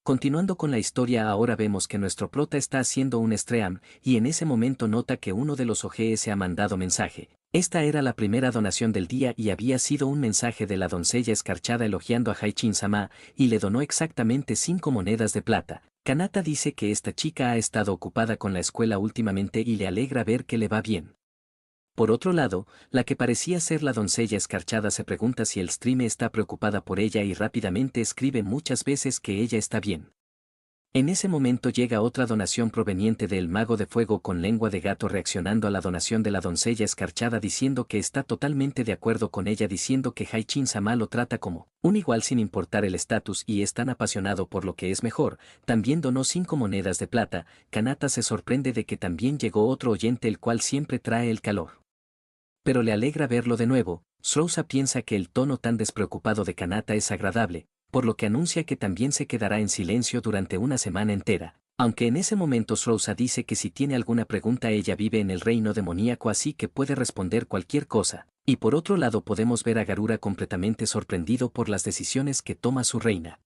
Continuando con la historia, ahora vemos que nuestro prota está haciendo un stream, y en ese momento nota que uno de los OGS ha mandado mensaje. Esta era la primera donación del día y había sido un mensaje de la doncella escarchada elogiando a Haichin-sama, y le donó exactamente 5 monedas de plata. Kanata dice que esta chica ha estado ocupada con la escuela últimamente y le alegra ver que le va bien. Por otro lado, la que parecía ser la doncella escarchada se pregunta si el stream está preocupada por ella y rápidamente escribe muchas veces que ella está bien. En ese momento llega otra donación proveniente del mago de fuego con lengua de gato reaccionando a la donación de la doncella escarchada diciendo que está totalmente de acuerdo con ella, diciendo que Haichin-sama lo trata como un igual sin importar el estatus y es tan apasionado por lo que es mejor. También donó 5 monedas de plata. Kanata se sorprende de que también llegó otro oyente el cual siempre trae el calor. Pero le alegra verlo de nuevo. Sousa piensa que el tono tan despreocupado de Kanata es agradable, por lo que anuncia que también se quedará en silencio durante una semana entera, aunque en ese momento Sousa dice que si tiene alguna pregunta ella vive en el reino demoníaco así que puede responder cualquier cosa, y por otro lado podemos ver a Garura completamente sorprendido por las decisiones que toma su reina.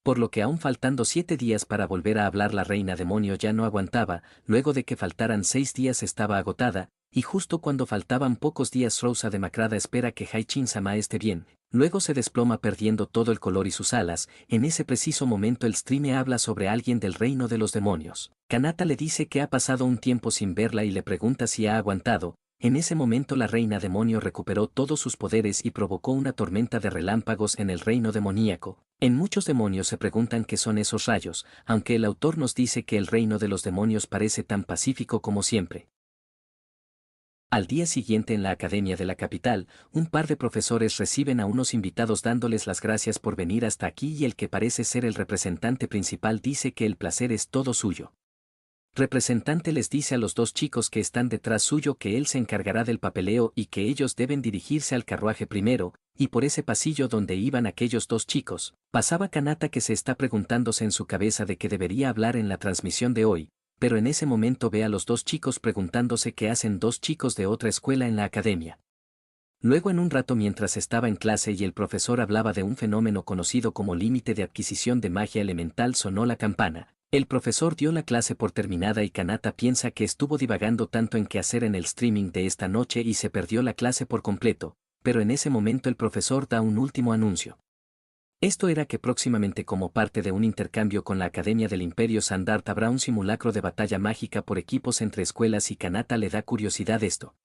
Por lo que aún faltando 7 días para volver a hablar la reina demonio ya no aguantaba, luego de que faltaran 6 días estaba agotada, y justo cuando faltaban pocos días Sousa demacrada espera que Haichin-sama esté bien, luego se desploma perdiendo todo el color y sus alas. En ese preciso momento el stream habla sobre alguien del reino de los demonios. Kanata le dice que ha pasado un tiempo sin verla y le pregunta si ha aguantado. En ese momento la reina demonio recuperó todos sus poderes y provocó una tormenta de relámpagos en el reino demoníaco. En muchos demonios se preguntan qué son esos rayos, aunque el autor nos dice que el reino de los demonios parece tan pacífico como siempre. Al día siguiente en la academia de la capital, un par de profesores reciben a unos invitados dándoles las gracias por venir hasta aquí y el que parece ser el representante principal dice que el placer es todo suyo. Representante les dice a los 2 chicos que están detrás suyo que él se encargará del papeleo y que ellos deben dirigirse al carruaje primero, y por ese pasillo donde iban aquellos 2 chicos, pasaba Kanata que se está preguntándose en su cabeza de qué debería hablar en la transmisión de hoy, pero en ese momento ve a los dos chicos preguntándose qué hacen dos chicos de otra escuela en la academia. Luego en un rato mientras estaba en clase y el profesor hablaba de un fenómeno conocido como límite de adquisición de magia elemental sonó la campana. El profesor dio la clase por terminada y Kanata piensa que estuvo divagando tanto en qué hacer en el streaming de esta noche y se perdió la clase por completo, pero en ese momento el profesor da un último anuncio. Esto era que próximamente como parte de un intercambio con la Academia del Imperio Sandart habrá un simulacro de batalla mágica por equipos entre escuelas y Kanata le da curiosidad esto.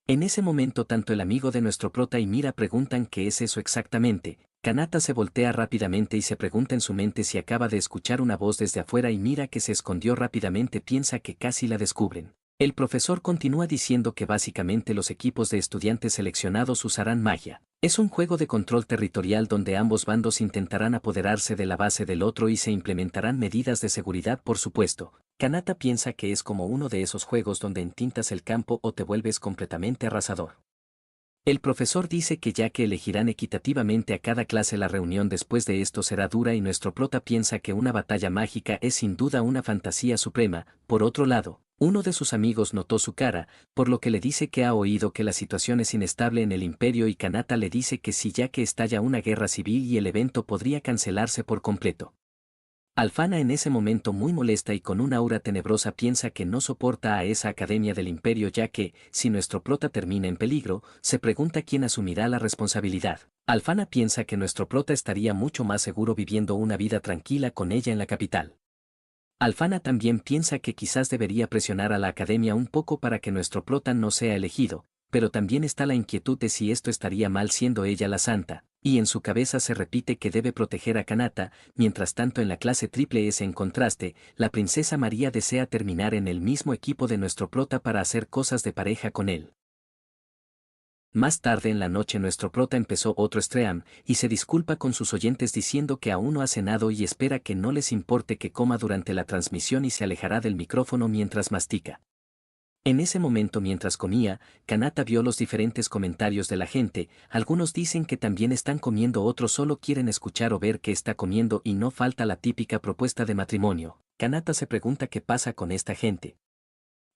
En ese momento tanto el amigo de nuestro prota y Mira preguntan qué es eso exactamente. Kanata se voltea rápidamente y se pregunta en su mente si acaba de escuchar una voz desde afuera y Mira que se escondió rápidamente piensa que casi la descubren. El profesor continúa diciendo que básicamente los equipos de estudiantes seleccionados usarán magia. Es un juego de control territorial donde ambos bandos intentarán apoderarse de la base del otro y se implementarán medidas de seguridad por supuesto. Kanata piensa que es como uno de esos juegos donde entintas el campo o te vuelves completamente arrasador. El profesor dice que ya que elegirán equitativamente a cada clase la reunión después de esto será dura y nuestro prota piensa que una batalla mágica es sin duda una fantasía suprema. Por otro lado, uno de sus amigos notó su cara, por lo que le dice que ha oído que la situación es inestable en el imperio y Kanata le dice que sí ya que estalla una guerra civil y el evento podría cancelarse por completo. Alfana en ese momento muy molesta y con un aura tenebrosa piensa que no soporta a esa academia del imperio ya que, si nuestro prota termina en peligro, se pregunta quién asumirá la responsabilidad. Alfana piensa que nuestro prota estaría mucho más seguro viviendo una vida tranquila con ella en la capital. Alfana también piensa que quizás debería presionar a la academia un poco para que nuestro prota no sea elegido, pero también está la inquietud de si esto estaría mal siendo ella la santa, y en su cabeza se repite que debe proteger a Kanata. Mientras tanto en la clase triple S en contraste, la princesa María desea terminar en el mismo equipo de nuestro prota para hacer cosas de pareja con él. Más tarde en la noche nuestro prota empezó otro stream, y se disculpa con sus oyentes diciendo que aún no ha cenado y espera que no les importe que coma durante la transmisión y se alejará del micrófono mientras mastica. En ese momento mientras comía, Kanata vio los diferentes comentarios de la gente, algunos dicen que también están comiendo, otros solo quieren escuchar o ver qué está comiendo y no falta la típica propuesta de matrimonio. Kanata se pregunta qué pasa con esta gente.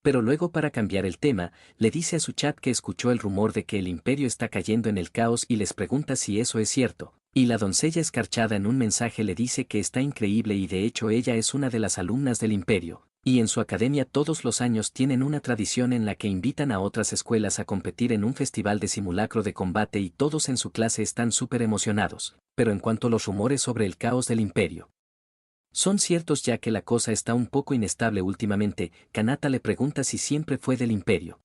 Pero luego para cambiar el tema, le dice a su chat que escuchó el rumor de que el imperio está cayendo en el caos y les pregunta si eso es cierto. Y la doncella escarchada en un mensaje le dice que está increíble y de hecho ella es una de las alumnas del imperio. Y en su academia todos los años tienen una tradición en la que invitan a otras escuelas a competir en un festival de simulacro de combate y todos en su clase están súper emocionados. Pero en cuanto a los rumores sobre el caos del imperio, son ciertos ya que la cosa está un poco inestable últimamente. Kanata le pregunta si siempre fue del imperio.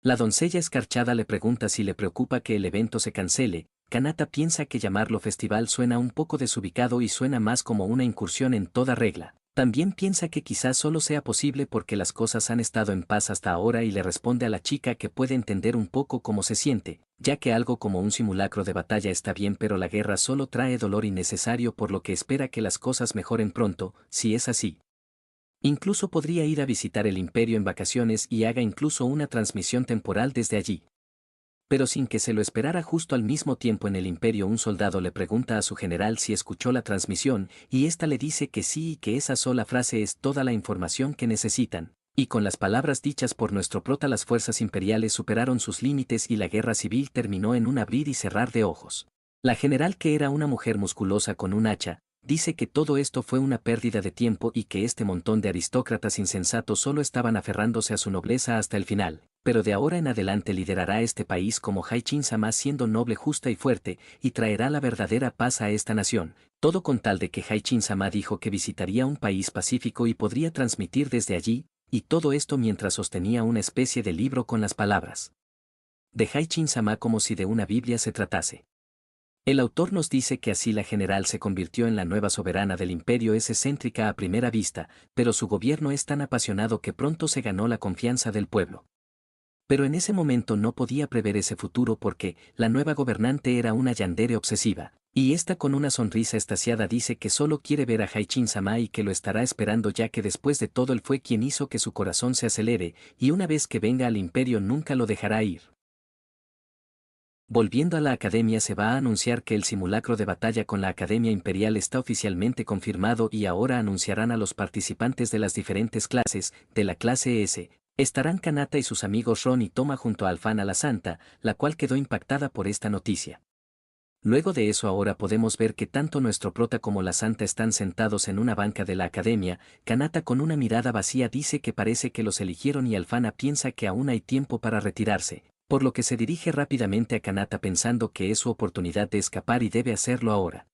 La doncella escarchada le pregunta si le preocupa que el evento se cancele. Kanata piensa que llamarlo festival suena un poco desubicado y suena más como una incursión en toda regla. También piensa que quizás solo sea posible porque las cosas han estado en paz hasta ahora y le responde a la chica que puede entender un poco cómo se siente, ya que algo como un simulacro de batalla está bien pero la guerra solo trae dolor innecesario por lo que espera que las cosas mejoren pronto. Si es así, incluso podría ir a visitar el imperio en vacaciones y haga incluso una transmisión temporal desde allí. Pero sin que se lo esperara justo al mismo tiempo en el imperio un soldado le pregunta a su general si escuchó la transmisión y ésta le dice que sí y que esa sola frase es toda la información que necesitan. Y con las palabras dichas por nuestro prota las fuerzas imperiales superaron sus límites y la guerra civil terminó en un abrir y cerrar de ojos. La general, que era una mujer musculosa con un hacha, dice que todo esto fue una pérdida de tiempo y que este montón de aristócratas insensatos solo estaban aferrándose a su nobleza hasta el final, pero de ahora en adelante liderará este país como Haichin-sama siendo noble, justa y fuerte, y traerá la verdadera paz a esta nación, todo con tal de que Haichin-sama dijo que visitaría un país pacífico y podría transmitir desde allí, y todo esto mientras sostenía una especie de libro con las palabras de Haichin-sama como si de una Biblia se tratase. El autor nos dice que así la general se convirtió en la nueva soberana del imperio. Es excéntrica a primera vista, pero su gobierno es tan apasionado que pronto se ganó la confianza del pueblo. Pero en ese momento no podía prever ese futuro porque la nueva gobernante era una yandere obsesiva, y esta con una sonrisa extasiada dice que solo quiere ver a Haichin-sama y que lo estará esperando ya que después de todo él fue quien hizo que su corazón se acelere, y una vez que venga al imperio nunca lo dejará ir. Volviendo a la academia, se va a anunciar que el simulacro de batalla con la Academia Imperial está oficialmente confirmado y ahora anunciarán a los participantes de las diferentes clases, de la clase S. Estarán Kanata y sus amigos Ron y Toma junto a Alfana la Santa, la cual quedó impactada por esta noticia. Luego de eso ahora podemos ver que tanto nuestro prota como la Santa están sentados en una banca de la academia. Kanata con una mirada vacía dice que parece que los eligieron y Alfana piensa que aún hay tiempo para retirarse, por lo que se dirige rápidamente a Kanata pensando que es su oportunidad de escapar y debe hacerlo ahora.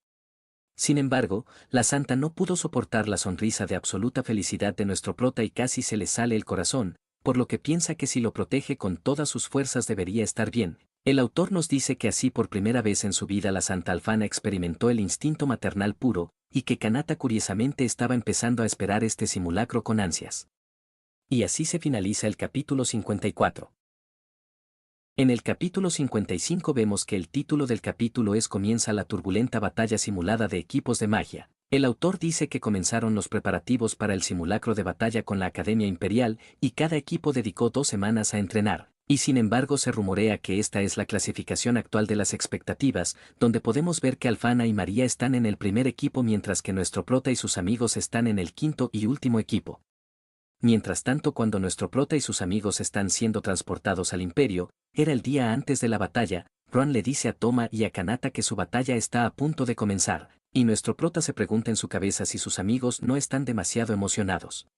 Sin embargo, la Santa no pudo soportar la sonrisa de absoluta felicidad de nuestro prota y casi se le sale el corazón, por lo que piensa que si lo protege con todas sus fuerzas debería estar bien. El autor nos dice que así por primera vez en su vida la Santa Alfana experimentó el instinto maternal puro, y que Kanata curiosamente estaba empezando a esperar este simulacro con ansias. Y así se finaliza el capítulo 54. En el capítulo 55 vemos que el título del capítulo es Comienza la turbulenta batalla simulada de equipos de magia. El autor dice que comenzaron los preparativos para el simulacro de batalla con la Academia Imperial y cada equipo dedicó 2 semanas a entrenar. Y sin embargo se rumorea que esta es la clasificación actual de las expectativas, donde podemos ver que Alfana y María están en el primer equipo mientras que nuestro prota y sus amigos están en el quinto y último equipo. Mientras tanto, cuando nuestro prota y sus amigos están siendo transportados al Imperio, era el día antes de la batalla, Ron le dice a Toma y a Kanata que su batalla está a punto de comenzar, y nuestro prota se pregunta en su cabeza si sus amigos no están demasiado emocionados.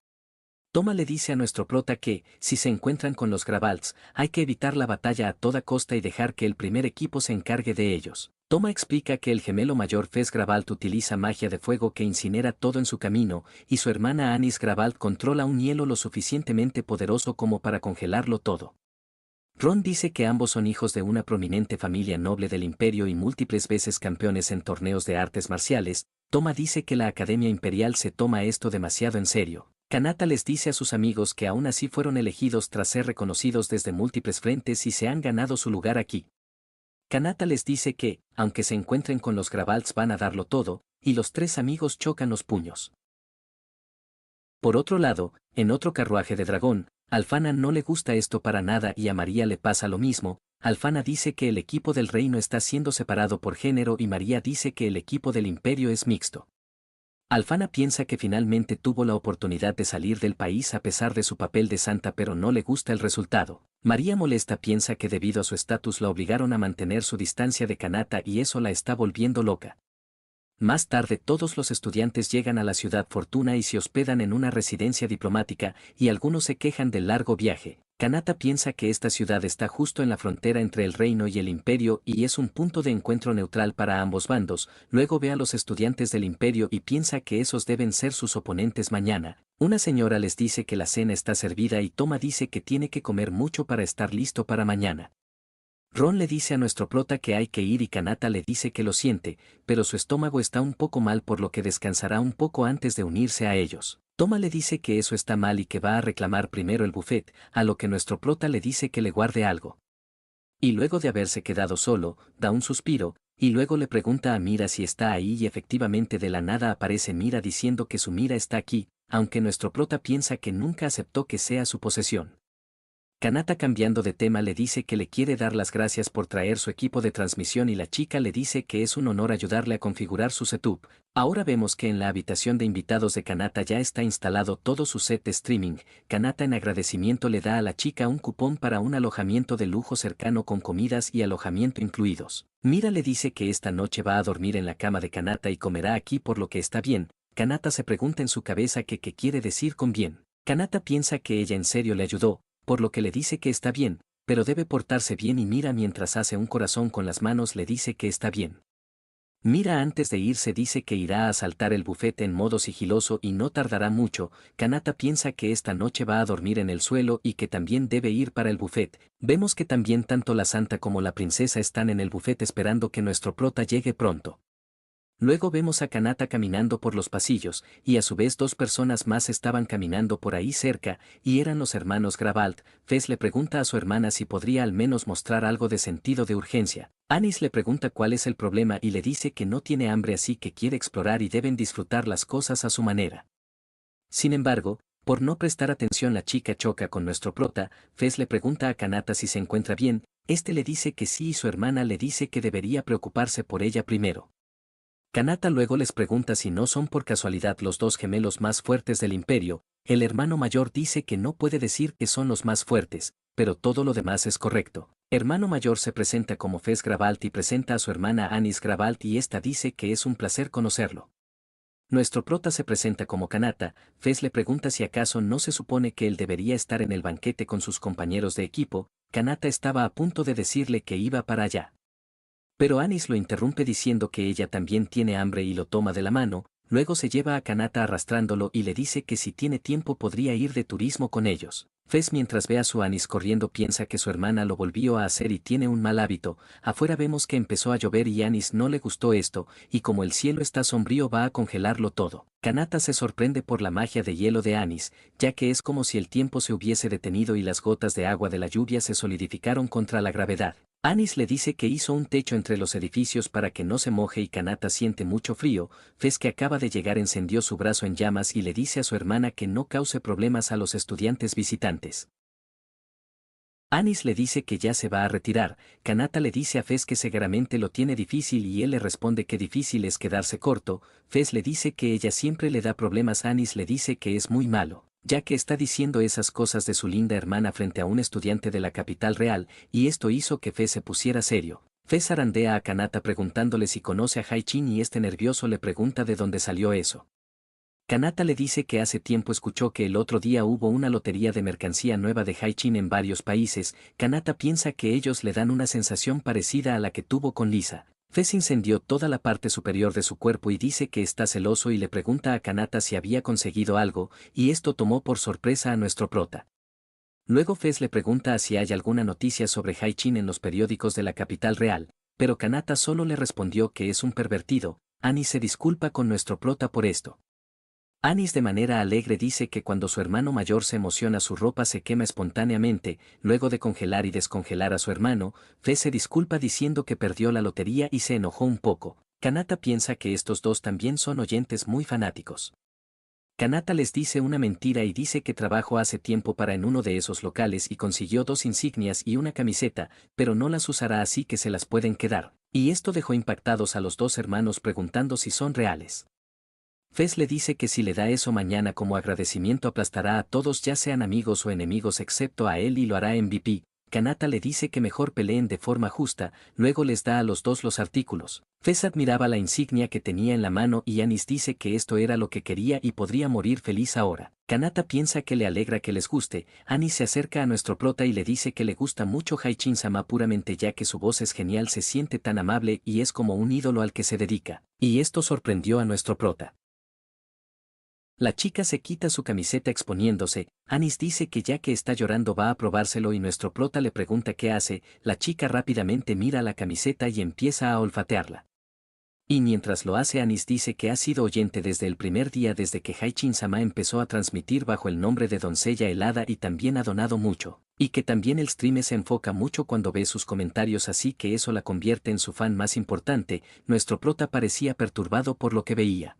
Toma le dice a nuestro prota que, si se encuentran con los Grabalts, hay que evitar la batalla a toda costa y dejar que el primer equipo se encargue de ellos. Toma explica que el gemelo mayor Fez Grabalt utiliza magia de fuego que incinera todo en su camino, y su hermana Anis Grabalt controla un hielo lo suficientemente poderoso como para congelarlo todo. Ron dice que ambos son hijos de una prominente familia noble del imperio y múltiples veces campeones en torneos de artes marciales. Toma dice que la Academia Imperial se toma esto demasiado en serio. Kanata les dice a sus amigos que aún así fueron elegidos tras ser reconocidos desde múltiples frentes y se han ganado su lugar aquí. Kanata les dice que, aunque se encuentren con los Grabalts van a darlo todo, y los 3 amigos chocan los puños. Por otro lado, en otro carruaje de dragón, Alfana no le gusta esto para nada y a María le pasa lo mismo. Alfana dice que el equipo del reino está siendo separado por género y María dice que el equipo del imperio es mixto. Alfana piensa que finalmente tuvo la oportunidad de salir del país a pesar de su papel de santa pero no le gusta el resultado. María molesta piensa que debido a su estatus la obligaron a mantener su distancia de Kanata y eso la está volviendo loca. Más tarde todos los estudiantes llegan a la ciudad Fortuna y se hospedan en una residencia diplomática, y algunos se quejan del largo viaje. Kanata piensa que esta ciudad está justo en la frontera entre el reino y el imperio y es un punto de encuentro neutral para ambos bandos. Luego ve a los estudiantes del imperio y piensa que esos deben ser sus oponentes mañana. Una señora les dice que la cena está servida y Toma dice que tiene que comer mucho para estar listo para mañana. Ron le dice a nuestro prota que hay que ir y Kanata le dice que lo siente, pero su estómago está un poco mal por lo que descansará un poco antes de unirse a ellos. Toma le dice que eso está mal y que va a reclamar primero el buffet, a lo que nuestro prota le dice que le guarde algo. Y luego de haberse quedado solo, da un suspiro, y luego le pregunta a Mira si está ahí y efectivamente de la nada aparece Mira diciendo que su Mira está aquí, aunque nuestro prota piensa que nunca aceptó que sea su posesión. Kanata cambiando de tema le dice que le quiere dar las gracias por traer su equipo de transmisión y la chica le dice que es un honor ayudarle a configurar su setup. Ahora vemos que en la habitación de invitados de Kanata ya está instalado todo su set de streaming. Kanata en agradecimiento le da a la chica un cupón para un alojamiento de lujo cercano con comidas y alojamiento incluidos. Mira le dice que esta noche va a dormir en la cama de Kanata y comerá aquí por lo que está bien. Kanata se pregunta en su cabeza que qué quiere decir con bien. Kanata piensa que ella en serio le ayudó, por lo que le dice que está bien, pero debe portarse bien y Mira mientras hace un corazón con las manos le dice que está bien. Mira antes de irse dice que irá a asaltar el buffet en modo sigiloso y no tardará mucho. Kanata piensa que esta noche va a dormir en el suelo y que también debe ir para el buffet. Vemos que también tanto la santa como la princesa están en el buffet esperando que nuestro prota llegue pronto. Luego vemos a Kanata caminando por los pasillos, y a su vez 2 personas más estaban caminando por ahí cerca, y eran los hermanos Grabalt. Fez le pregunta a su hermana si podría al menos mostrar algo de sentido de urgencia. Anis le pregunta cuál es el problema y le dice que no tiene hambre así que quiere explorar y deben disfrutar las cosas a su manera. Sin embargo, por no prestar atención la chica choca con nuestro prota. Fez le pregunta a Kanata si se encuentra bien, Este le dice que sí y su hermana le dice que debería preocuparse por ella primero. Kanata luego les pregunta si no son por casualidad los dos gemelos más fuertes del imperio. El hermano mayor dice que no puede decir que son los más fuertes, pero todo lo demás es correcto. Hermano mayor se presenta como Fez Gravalt y presenta a su hermana Anis Gravalt y esta dice que es un placer conocerlo. Nuestro prota se presenta como Kanata. Fez le pregunta si acaso no se supone que él debería estar en el banquete con sus compañeros de equipo. Kanata estaba a punto de decirle que iba para allá. Pero Anis lo interrumpe diciendo que ella también tiene hambre y lo toma de la mano, luego se lleva a Kanata arrastrándolo y le dice que si tiene tiempo podría ir de turismo con ellos. Fez mientras ve a su Anis corriendo piensa que su hermana lo volvió a hacer y tiene un mal hábito. Afuera vemos que empezó a llover y Anis no le gustó esto, y como el cielo está sombrío va a congelarlo todo. Kanata se sorprende por la magia de hielo de Anis, ya que es como si el tiempo se hubiese detenido y las gotas de agua de la lluvia se solidificaron contra la gravedad. Anis le dice que hizo un techo entre los edificios para que no se moje y Kanata siente mucho frío. Fez que acaba de llegar encendió su brazo en llamas y le dice a su hermana que no cause problemas a los estudiantes visitantes. Anis le dice que ya se va a retirar. Kanata le dice a Fez que seguramente lo tiene difícil y él le responde que difícil es quedarse corto. Fez le dice que ella siempre le da problemas. Anis le dice que es muy malo, ya que está diciendo esas cosas de su linda hermana frente a un estudiante de la capital real, y esto hizo que Fez se pusiera serio. Fez zarandea a Kanata preguntándole si conoce a Haichin y este nervioso le pregunta de dónde salió eso. Kanata le dice que hace tiempo escuchó que el otro día hubo una lotería de mercancía nueva de Haichin en varios países. Kanata piensa que ellos le dan una sensación parecida a la que tuvo con Lisa. Fez incendió toda la parte superior de su cuerpo y dice que está celoso y le pregunta a Kanata si había conseguido algo, y esto tomó por sorpresa a nuestro prota. Luego Fez le pregunta si hay alguna noticia sobre Haichin en los periódicos de la capital real, pero Kanata solo le respondió que es un pervertido. Anis se disculpa con nuestro prota por esto. Anis de manera alegre dice que cuando su hermano mayor se emociona su ropa se quema espontáneamente. Luego de congelar y descongelar a su hermano, Fez se disculpa diciendo que perdió la lotería y se enojó un poco. Kanata piensa que estos dos también son oyentes muy fanáticos. Kanata les dice una mentira y dice que trabajó hace tiempo para en uno de esos locales y consiguió 2 insignias y una camiseta, pero no las usará así que se las pueden quedar. Y esto dejó impactados a los dos hermanos preguntando si son reales. Fez le dice que si le da eso mañana como agradecimiento aplastará a todos ya sean amigos o enemigos excepto a él y lo hará MVP. Kanata le dice que mejor peleen de forma justa, luego les da a los dos los artículos. Fez admiraba la insignia que tenía en la mano y Anis dice que esto era lo que quería y podría morir feliz ahora. Kanata piensa que le alegra que les guste. Anis se acerca a nuestro prota y le dice que le gusta mucho Haichin-sama puramente ya que su voz es genial, se siente tan amable y es como un ídolo al que se dedica. Y esto sorprendió a nuestro prota. La chica se quita su camiseta exponiéndose. Anis dice que ya que está llorando va a probárselo y nuestro prota le pregunta qué hace. La chica rápidamente mira la camiseta y empieza a olfatearla. Y mientras lo hace Anis dice que ha sido oyente desde el primer día desde que Haichin-sama empezó a transmitir bajo el nombre de Doncella Helada y también ha donado mucho. Y que también el stream se enfoca mucho cuando ve sus comentarios así que eso la convierte en su fan más importante. Nuestro prota parecía perturbado por lo que veía.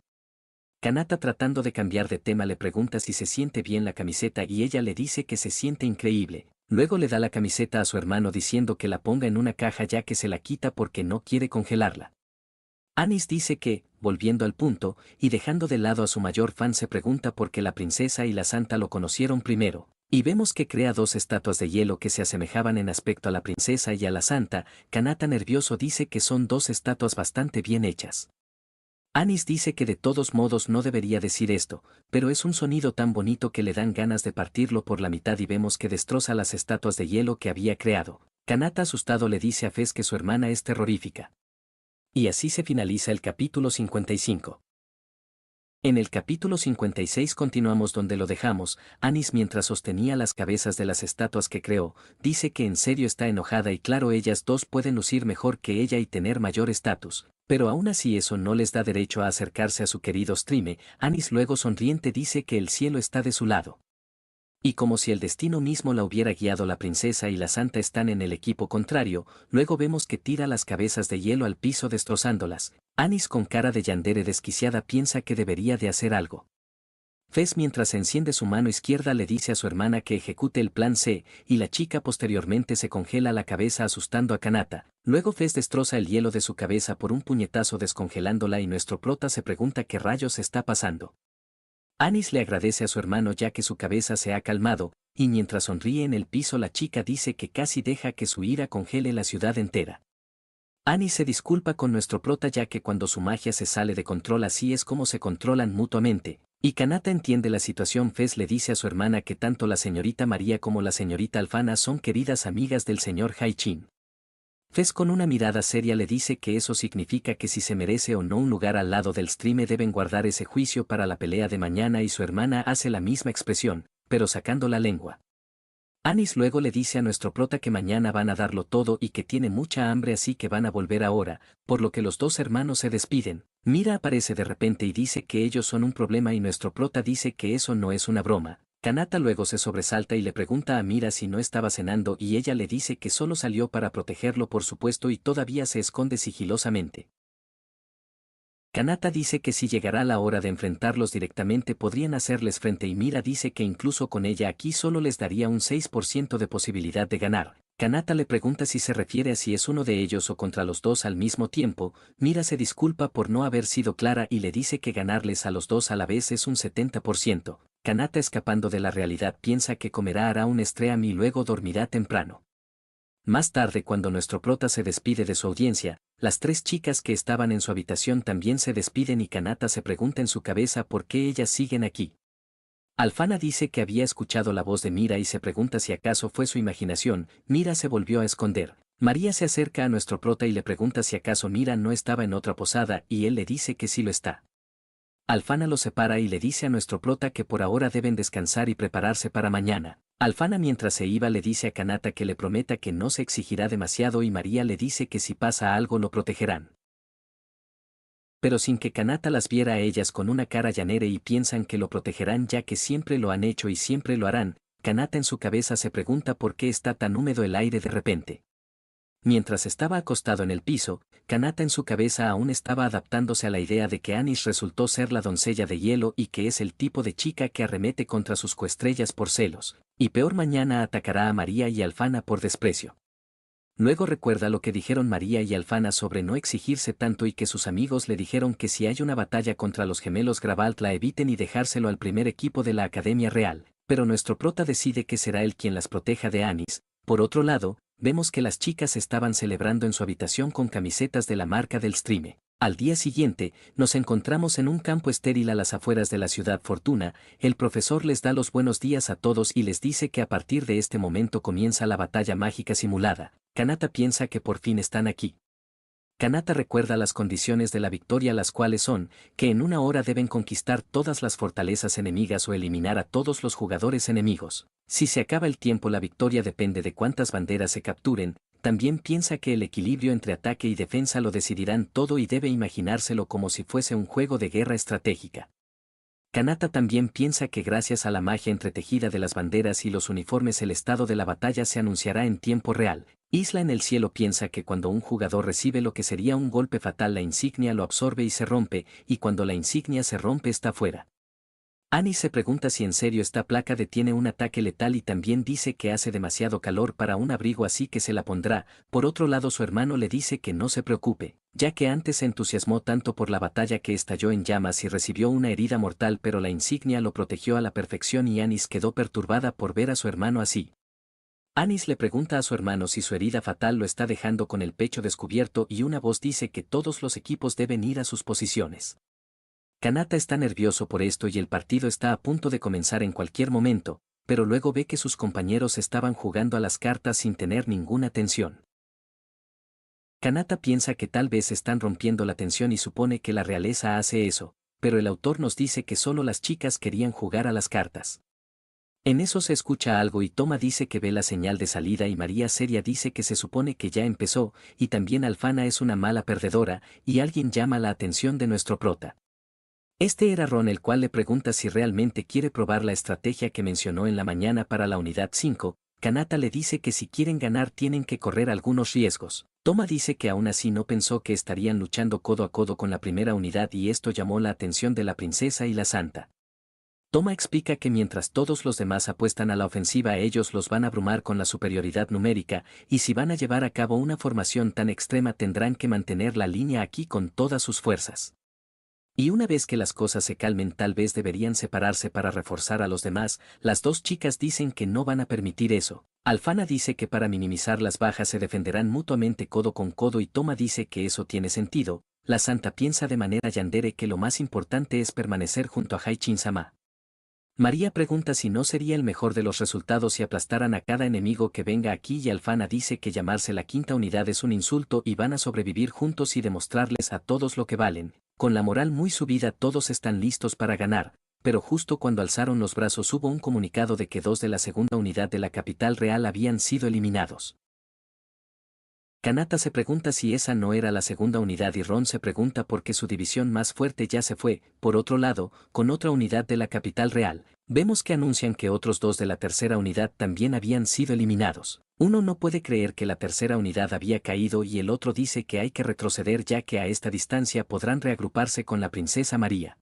Kanata tratando de cambiar de tema le pregunta si se siente bien la camiseta y ella le dice que se siente increíble. Luego le da la camiseta a su hermano diciendo que la ponga en una caja ya que se la quita porque no quiere congelarla. Anis dice que, volviendo al punto, y dejando de lado a su mayor fan se pregunta por qué la princesa y la santa lo conocieron primero. Y vemos que crea 2 estatuas de hielo que se asemejaban en aspecto a la princesa y a la santa. Kanata nervioso dice que son 2 estatuas bastante bien hechas. Anis dice que de todos modos no debería decir esto, pero es un sonido tan bonito que le dan ganas de partirlo por la mitad y vemos que destroza las estatuas de hielo que había creado. Kanata asustado le dice a Fez que su hermana es terrorífica. Y así se finaliza el capítulo 55. En el capítulo 56 continuamos donde lo dejamos. Anis mientras sostenía las cabezas de las estatuas que creó, dice que en serio está enojada y claro ellas dos pueden lucir mejor que ella y tener mayor estatus. Pero aún así eso no les da derecho a acercarse a su querido stream. Anis luego sonriente dice que el cielo está de su lado. Y como si el destino mismo la hubiera guiado la princesa y la santa están en el equipo contrario, luego vemos que tira las cabezas de hielo al piso destrozándolas. Anis con cara de yandere desquiciada piensa que debería de hacer algo. Fez mientras enciende su mano izquierda le dice a su hermana que ejecute el plan C, y la chica posteriormente se congela la cabeza asustando a Kanata. Luego Fez destroza el hielo de su cabeza por un puñetazo descongelándola y nuestro prota se pregunta qué rayos está pasando. Anis le agradece a su hermano ya que su cabeza se ha calmado, y mientras sonríe en el piso la chica dice que casi deja que su ira congele la ciudad entera. Anis se disculpa con nuestro prota ya que cuando su magia se sale de control así es como se controlan mutuamente. Y Kanata entiende la situación. Fez le dice a su hermana que tanto la señorita María como la señorita Alfana son queridas amigas del señor Haichin. Fez con una mirada seria le dice que eso significa que si se merece o no un lugar al lado del stream deben guardar ese juicio para la pelea de mañana y su hermana hace la misma expresión, pero sacando la lengua. Anis luego le dice a nuestro prota que mañana van a darlo todo y que tiene mucha hambre así que van a volver ahora, por lo que los dos hermanos se despiden. Mira aparece de repente y dice que ellos son un problema y nuestro prota dice que eso no es una broma. Kanata luego se sobresalta y le pregunta a Mira si no estaba cenando y ella le dice que solo salió para protegerlo por supuesto y todavía se esconde sigilosamente. Kanata dice que si llegará la hora de enfrentarlos directamente podrían hacerles frente y Mira dice que incluso con ella aquí solo les daría un 6% de posibilidad de ganar. Kanata le pregunta si se refiere a si es uno de ellos o contra los dos al mismo tiempo. Mira se disculpa por no haber sido clara y le dice que ganarles a los dos a la vez es un 70%. Kanata escapando de la realidad piensa que comerá hará un stream y luego dormirá temprano. Más tarde cuando nuestro prota se despide de su audiencia, las tres chicas que estaban en su habitación también se despiden y Kanata se pregunta en su cabeza por qué ellas siguen aquí. Alfana dice que había escuchado la voz de Mira y se pregunta si acaso fue su imaginación. Mira se volvió a esconder. María se acerca a nuestro prota y le pregunta si acaso Mira no estaba en otra posada y él le dice que sí lo está. Alfana lo separa y le dice a nuestro prota que por ahora deben descansar y prepararse para mañana. Alfana mientras se iba le dice a Kanata que le prometa que no se exigirá demasiado y María le dice que si pasa algo lo protegerán. Pero sin que Kanata las viera a ellas con una cara llanera y piensan que lo protegerán ya que siempre lo han hecho y siempre lo harán, Kanata en su cabeza se pregunta por qué está tan húmedo el aire de repente. Mientras estaba acostado en el piso, Kanata en su cabeza aún estaba adaptándose a la idea de que Anis resultó ser la doncella de hielo y que es el tipo de chica que arremete contra sus coestrellas por celos, y peor mañana atacará a María y Alfana por desprecio. Luego recuerda lo que dijeron María y Alfana sobre no exigirse tanto y que sus amigos le dijeron que si hay una batalla contra los gemelos Gravalt la eviten y dejárselo al primer equipo de la Academia Real, pero nuestro prota decide que será él quien las proteja de Anis. Por otro lado, vemos que las chicas estaban celebrando en su habitación con camisetas de la marca del Streame. Al día siguiente, nos encontramos en un campo estéril a las afueras de la ciudad Fortuna. El profesor les da los buenos días a todos y les dice que a partir de este momento comienza la batalla mágica simulada. Kanata piensa que por fin están aquí. Kanata recuerda las condiciones de la victoria las cuales son, que en una hora deben conquistar todas las fortalezas enemigas o eliminar a todos los jugadores enemigos. Si se acaba el tiempo la victoria depende de cuántas banderas se capturen. También piensa que el equilibrio entre ataque y defensa lo decidirán todo y debe imaginárselo como si fuese un juego de guerra estratégica. Kanata también piensa que gracias a la magia entretejida de las banderas y los uniformes el estado de la batalla se anunciará en tiempo real. Isla en el cielo piensa que cuando un jugador recibe lo que sería un golpe fatal la insignia lo absorbe y se rompe, y cuando la insignia se rompe está fuera. Anis se pregunta si en serio esta placa detiene un ataque letal y también dice que hace demasiado calor para un abrigo así que se la pondrá. Por otro lado su hermano le dice que no se preocupe, ya que antes se entusiasmó tanto por la batalla que estalló en llamas y recibió una herida mortal pero la insignia lo protegió a la perfección y Anis quedó perturbada por ver a su hermano así. Anis le pregunta a su hermano si su herida fatal lo está dejando con el pecho descubierto y una voz dice que todos los equipos deben ir a sus posiciones. Kanata está nervioso por esto y el partido está a punto de comenzar en cualquier momento, pero luego ve que sus compañeros estaban jugando a las cartas sin tener ninguna tensión. Kanata piensa que tal vez están rompiendo la tensión y supone que la realeza hace eso, pero el autor nos dice que solo las chicas querían jugar a las cartas. En eso se escucha algo y Toma dice que ve la señal de salida y María seria dice que se supone que ya empezó, y también Alfana es una mala perdedora, y alguien llama la atención de nuestro prota. Este era Ron el cual le pregunta si realmente quiere probar la estrategia que mencionó en la mañana para la unidad 5, Kanata le dice que si quieren ganar tienen que correr algunos riesgos. Toma dice que aún así no pensó que estarían luchando codo a codo con la primera unidad y esto llamó la atención de la princesa y la santa. Toma explica que mientras todos los demás apuestan a la ofensiva, ellos los van a abrumar con la superioridad numérica, y si van a llevar a cabo una formación tan extrema tendrán que mantener la línea aquí con todas sus fuerzas. Y una vez que las cosas se calmen tal vez deberían separarse para reforzar a los demás. Las dos chicas dicen que no van a permitir eso. Alfana dice que para minimizar las bajas se defenderán mutuamente codo con codo y Toma dice que eso tiene sentido. La santa piensa de manera yandere que lo más importante es permanecer junto a Haichin-sama. María pregunta si no sería el mejor de los resultados si aplastaran a cada enemigo que venga aquí y Alfana dice que llamarse la quinta unidad es un insulto y van a sobrevivir juntos y demostrarles a todos lo que valen. Con la moral muy subida todos están listos para ganar, pero justo cuando alzaron los brazos hubo un comunicado de que 2 de la segunda unidad de la capital real habían sido eliminados. Kanata se pregunta si esa no era la segunda unidad y Ron se pregunta por qué su división más fuerte ya se fue. Por otro lado, con otra unidad de la capital real, vemos que anuncian que otros 2 de la tercera unidad también habían sido eliminados. Uno no puede creer que la tercera unidad había caído y el otro dice que hay que retroceder ya que a esta distancia podrán reagruparse con la princesa María.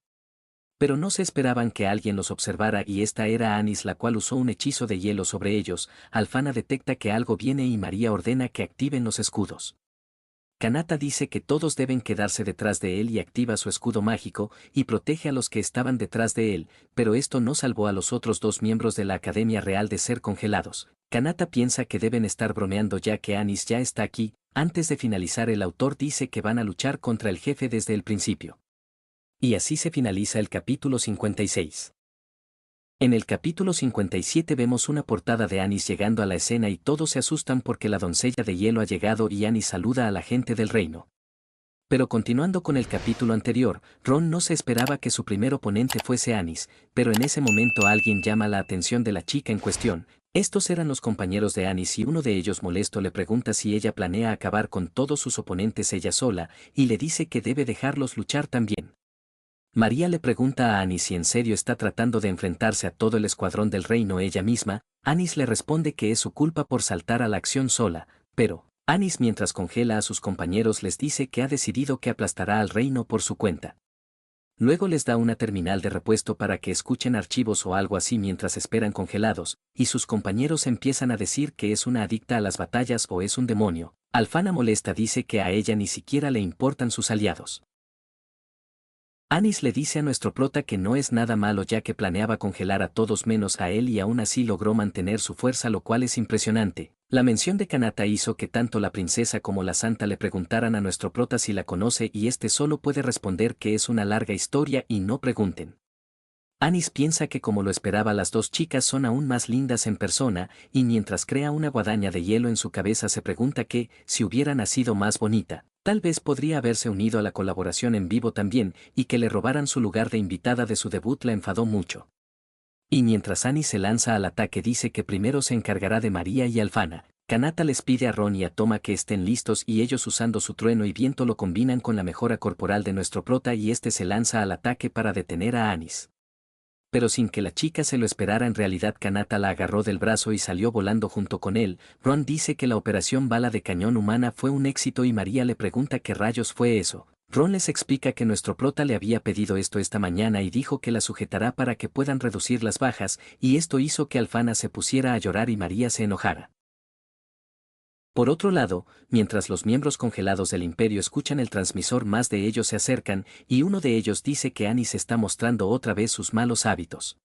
Pero no se esperaban que alguien los observara y esta era Anis la cual usó un hechizo de hielo sobre ellos. Alfana detecta que algo viene y María ordena que activen los escudos. Kanata dice que todos deben quedarse detrás de él y activa su escudo mágico y protege a los que estaban detrás de él, pero esto no salvó a los otros 2 miembros de la Academia Real de ser congelados. Kanata piensa que deben estar bromeando ya que Anis ya está aquí. Antes de finalizar el autor dice que van a luchar contra el jefe desde el principio. Y así se finaliza el capítulo 56. En el capítulo 57 vemos una portada de Anis llegando a la escena y todos se asustan porque la doncella de hielo ha llegado y Anis saluda a la gente del reino. Pero continuando con el capítulo anterior, Ron no se esperaba que su primer oponente fuese Anis, pero en ese momento alguien llama la atención de la chica en cuestión. Estos eran los compañeros de Anis y uno de ellos molesto le pregunta si ella planea acabar con todos sus oponentes ella sola, y le dice que debe dejarlos luchar también. María le pregunta a Anis si en serio está tratando de enfrentarse a todo el escuadrón del reino ella misma. Anis le responde que es su culpa por saltar a la acción sola, pero Anis mientras congela a sus compañeros les dice que ha decidido que aplastará al reino por su cuenta. Luego les da una terminal de repuesto para que escuchen archivos o algo así mientras esperan congelados, y sus compañeros empiezan a decir que es una adicta a las batallas o es un demonio. Alfana molesta dice que a ella ni siquiera le importan sus aliados. Anis le dice a nuestro prota que no es nada malo ya que planeaba congelar a todos menos a él y aún así logró mantener su fuerza lo cual es impresionante. La mención de Kanata hizo que tanto la princesa como la santa le preguntaran a nuestro prota si la conoce y este solo puede responder que es una larga historia y no pregunten. Anis piensa que como lo esperaba las 2 chicas son aún más lindas en persona y mientras crea una guadaña de hielo en su cabeza se pregunta que, si hubiera nacido más bonita, tal vez podría haberse unido a la colaboración en vivo también y que le robaran su lugar de invitada de su debut la enfadó mucho. Y mientras Anis se lanza al ataque dice que primero se encargará de María y Alfana. Kanata les pide a Ron y a Toma que estén listos y ellos usando su trueno y viento lo combinan con la mejora corporal de nuestro prota y este se lanza al ataque para detener a Anis. Pero sin que la chica se lo esperara en realidad Kanata la agarró del brazo y salió volando junto con él. Ron dice que la operación bala de cañón humana fue un éxito y María le pregunta qué rayos fue eso. Ron les explica que nuestro prota le había pedido esto esta mañana y dijo que la sujetará para que puedan reducir las bajas, y esto hizo que Alfana se pusiera a llorar y María se enojara. Por otro lado, mientras los miembros congelados del Imperio escuchan el transmisor más de ellos se acercan, y uno de ellos dice que Anis está mostrando otra vez sus malos hábitos.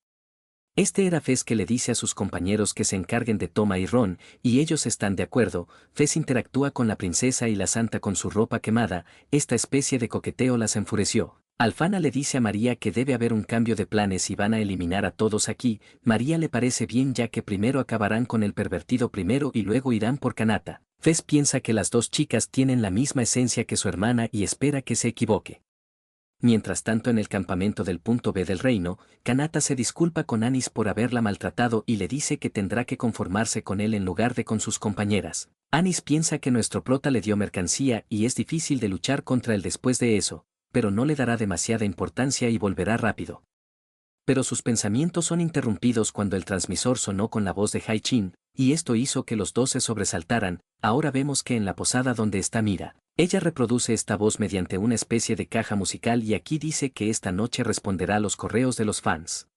Este era Fez que le dice a sus compañeros que se encarguen de Toma y Ron, y ellos están de acuerdo. Fez interactúa con la princesa y la santa con su ropa quemada, esta especie de coqueteo las enfureció. Alfana le dice a María que debe haber un cambio de planes y van a eliminar a todos aquí. María le parece bien ya que primero acabarán con el pervertido primero y luego irán por Kanata. Fez piensa que las 2 chicas tienen la misma esencia que su hermana y espera que se equivoque. Mientras tanto en el campamento del punto B del reino, Kanata se disculpa con Anis por haberla maltratado y le dice que tendrá que conformarse con él en lugar de con sus compañeras. Anis piensa que nuestro prota le dio mercancía y es difícil de luchar contra él después de eso, pero no le dará demasiada importancia y volverá rápido. Pero sus pensamientos son interrumpidos cuando el transmisor sonó con la voz de Haichin, y esto hizo que los 2 se sobresaltaran. Ahora vemos que en la posada donde está Mira, ella reproduce esta voz mediante una especie de caja musical y aquí dice que esta noche responderá a los correos de los fans.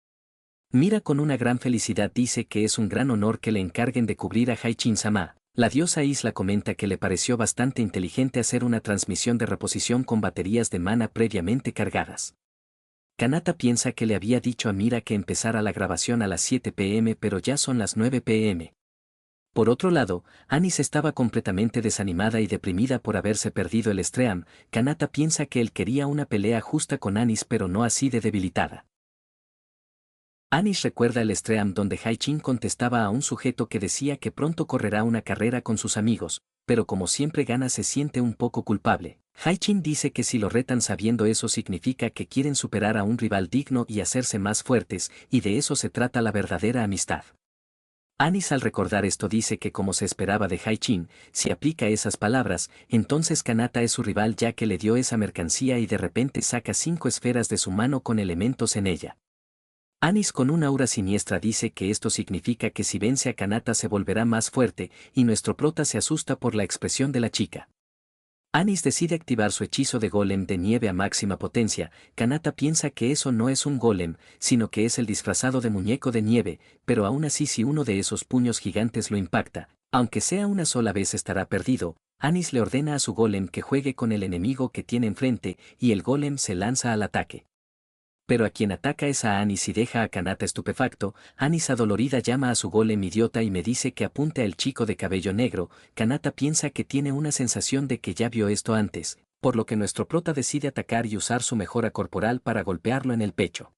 Mira con una gran felicidad dice que es un gran honor que le encarguen de cubrir a Haichin-sama. La diosa Isla comenta que le pareció bastante inteligente hacer una transmisión de reposición con baterías de mana previamente cargadas. Kanata piensa que le había dicho a Mira que empezara la grabación a las 7 p.m. pero ya son las 9 p.m. Por otro lado, Anis estaba completamente desanimada y deprimida por haberse perdido el Stream. Kanata piensa que él quería una pelea justa con Anis pero no así de debilitada. Anis recuerda el Stream donde Haichin contestaba a un sujeto que decía que pronto correrá una carrera con sus amigos, pero como siempre gana se siente un poco culpable. Haichin dice que si lo retan sabiendo eso significa que quieren superar a un rival digno y hacerse más fuertes, y de eso se trata la verdadera amistad. Anis al recordar esto dice que como se esperaba de Haichin, si aplica esas palabras, entonces Kanata es su rival ya que le dio esa mercancía y de repente saca 5 esferas de su mano con elementos en ella. Anis con una aura siniestra dice que esto significa que si vence a Kanata se volverá más fuerte, y nuestro prota se asusta por la expresión de la chica. Anis decide activar su hechizo de golem de nieve a máxima potencia. Kanata piensa que eso no es un golem, sino que es el disfrazado de muñeco de nieve, pero aún así si uno de esos puños gigantes lo impacta, aunque sea una sola vez estará perdido. Anis le ordena a su golem que juegue con el enemigo que tiene enfrente, y el golem se lanza al ataque. Pero a quien ataca es a Anis y deja a Kanata estupefacto. Anis adolorida llama a su golem idiota y me dice que apunte al chico de cabello negro. Kanata piensa que tiene una sensación de que ya vio esto antes, por lo que nuestro prota decide atacar y usar su mejora corporal para golpearlo en el pecho.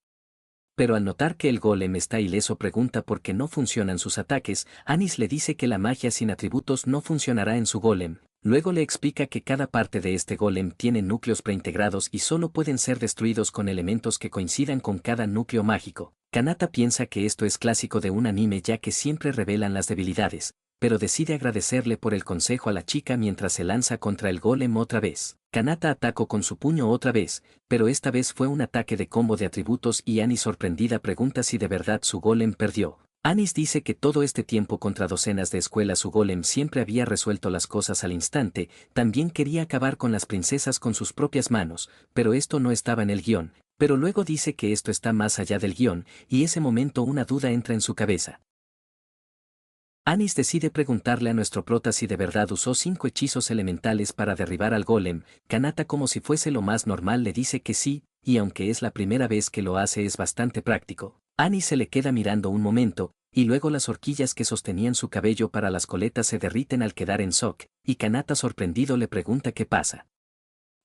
Pero al notar que el golem está ileso pregunta por qué no funcionan sus ataques. Anis le dice que la magia sin atributos no funcionará en su golem. Luego le explica que cada parte de este golem tiene núcleos preintegrados y solo pueden ser destruidos con elementos que coincidan con cada núcleo mágico. Kanata piensa que esto es clásico de un anime ya que siempre revelan las debilidades, pero decide agradecerle por el consejo a la chica mientras se lanza contra el golem otra vez. Kanata atacó con su puño otra vez, pero esta vez fue un ataque de combo de atributos y Anis sorprendida pregunta si de verdad su golem perdió. Anis dice que todo este tiempo contra docenas de escuelas su golem siempre había resuelto las cosas al instante, también quería acabar con las princesas con sus propias manos, pero esto no estaba en el guión, pero luego dice que esto está más allá del guión, y ese momento una duda entra en su cabeza. Anis decide preguntarle a nuestro prota si de verdad usó 5 hechizos elementales para derribar al golem. Kanata como si fuese lo más normal le dice que sí, y aunque es la primera vez que lo hace es bastante práctico. Anis se le queda mirando un momento, y luego las horquillas que sostenían su cabello para las coletas se derriten al quedar en shock, y Kanata sorprendido le pregunta qué pasa.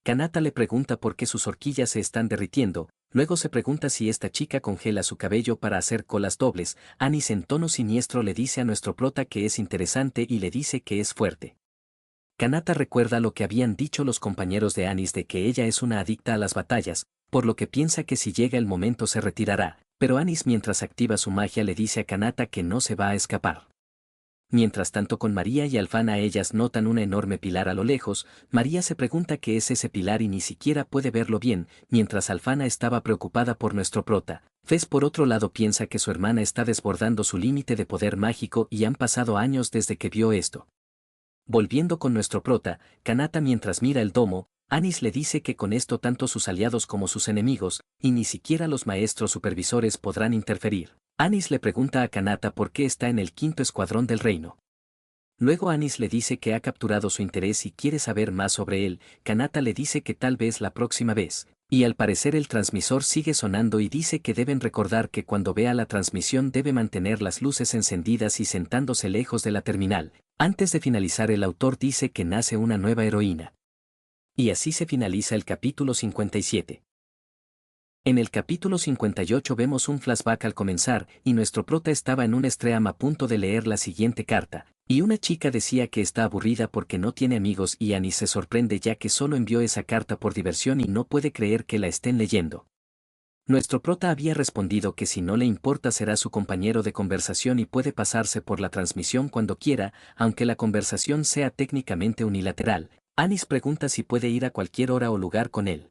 Kanata le pregunta por qué sus horquillas se están derritiendo, luego se pregunta si esta chica congela su cabello para hacer colas dobles. Anis en tono siniestro le dice a nuestro prota que es interesante y le dice que es fuerte. Kanata recuerda lo que habían dicho los compañeros de Anis de que ella es una adicta a las batallas, por lo que piensa que si llega el momento se retirará, pero Anis mientras activa su magia le dice a Kanata que no se va a escapar. Mientras tanto con María y Alfana ellas notan un enorme pilar a lo lejos. María se pregunta qué es ese pilar y ni siquiera puede verlo bien, mientras Alfana estaba preocupada por nuestro prota. Fez por otro lado piensa que su hermana está desbordando su límite de poder mágico y han pasado años desde que vio esto. Volviendo con nuestro prota, Kanata mientras mira el domo, Anis le dice que con esto tanto sus aliados como sus enemigos, y ni siquiera los maestros supervisores podrán interferir. Anis le pregunta a Kanata por qué está en el 5º escuadrón del reino. Luego Anis le dice que ha capturado su interés y quiere saber más sobre él. Kanata le dice que tal vez la próxima vez, y al parecer el transmisor sigue sonando y dice que deben recordar que cuando vea la transmisión debe mantener las luces encendidas y sentándose lejos de la terminal. Antes de finalizar el autor dice que nace una nueva heroína. Y así se finaliza el capítulo 57. En el capítulo 58 vemos un flashback al comenzar, y nuestro prota estaba en un stream a punto de leer la siguiente carta, y una chica decía que está aburrida porque no tiene amigos y Anis se sorprende ya que solo envió esa carta por diversión y no puede creer que la estén leyendo. Nuestro prota había respondido que si no le importa será su compañero de conversación y puede pasarse por la transmisión cuando quiera, aunque la conversación sea técnicamente unilateral. Anis pregunta si puede ir a cualquier hora o lugar con él.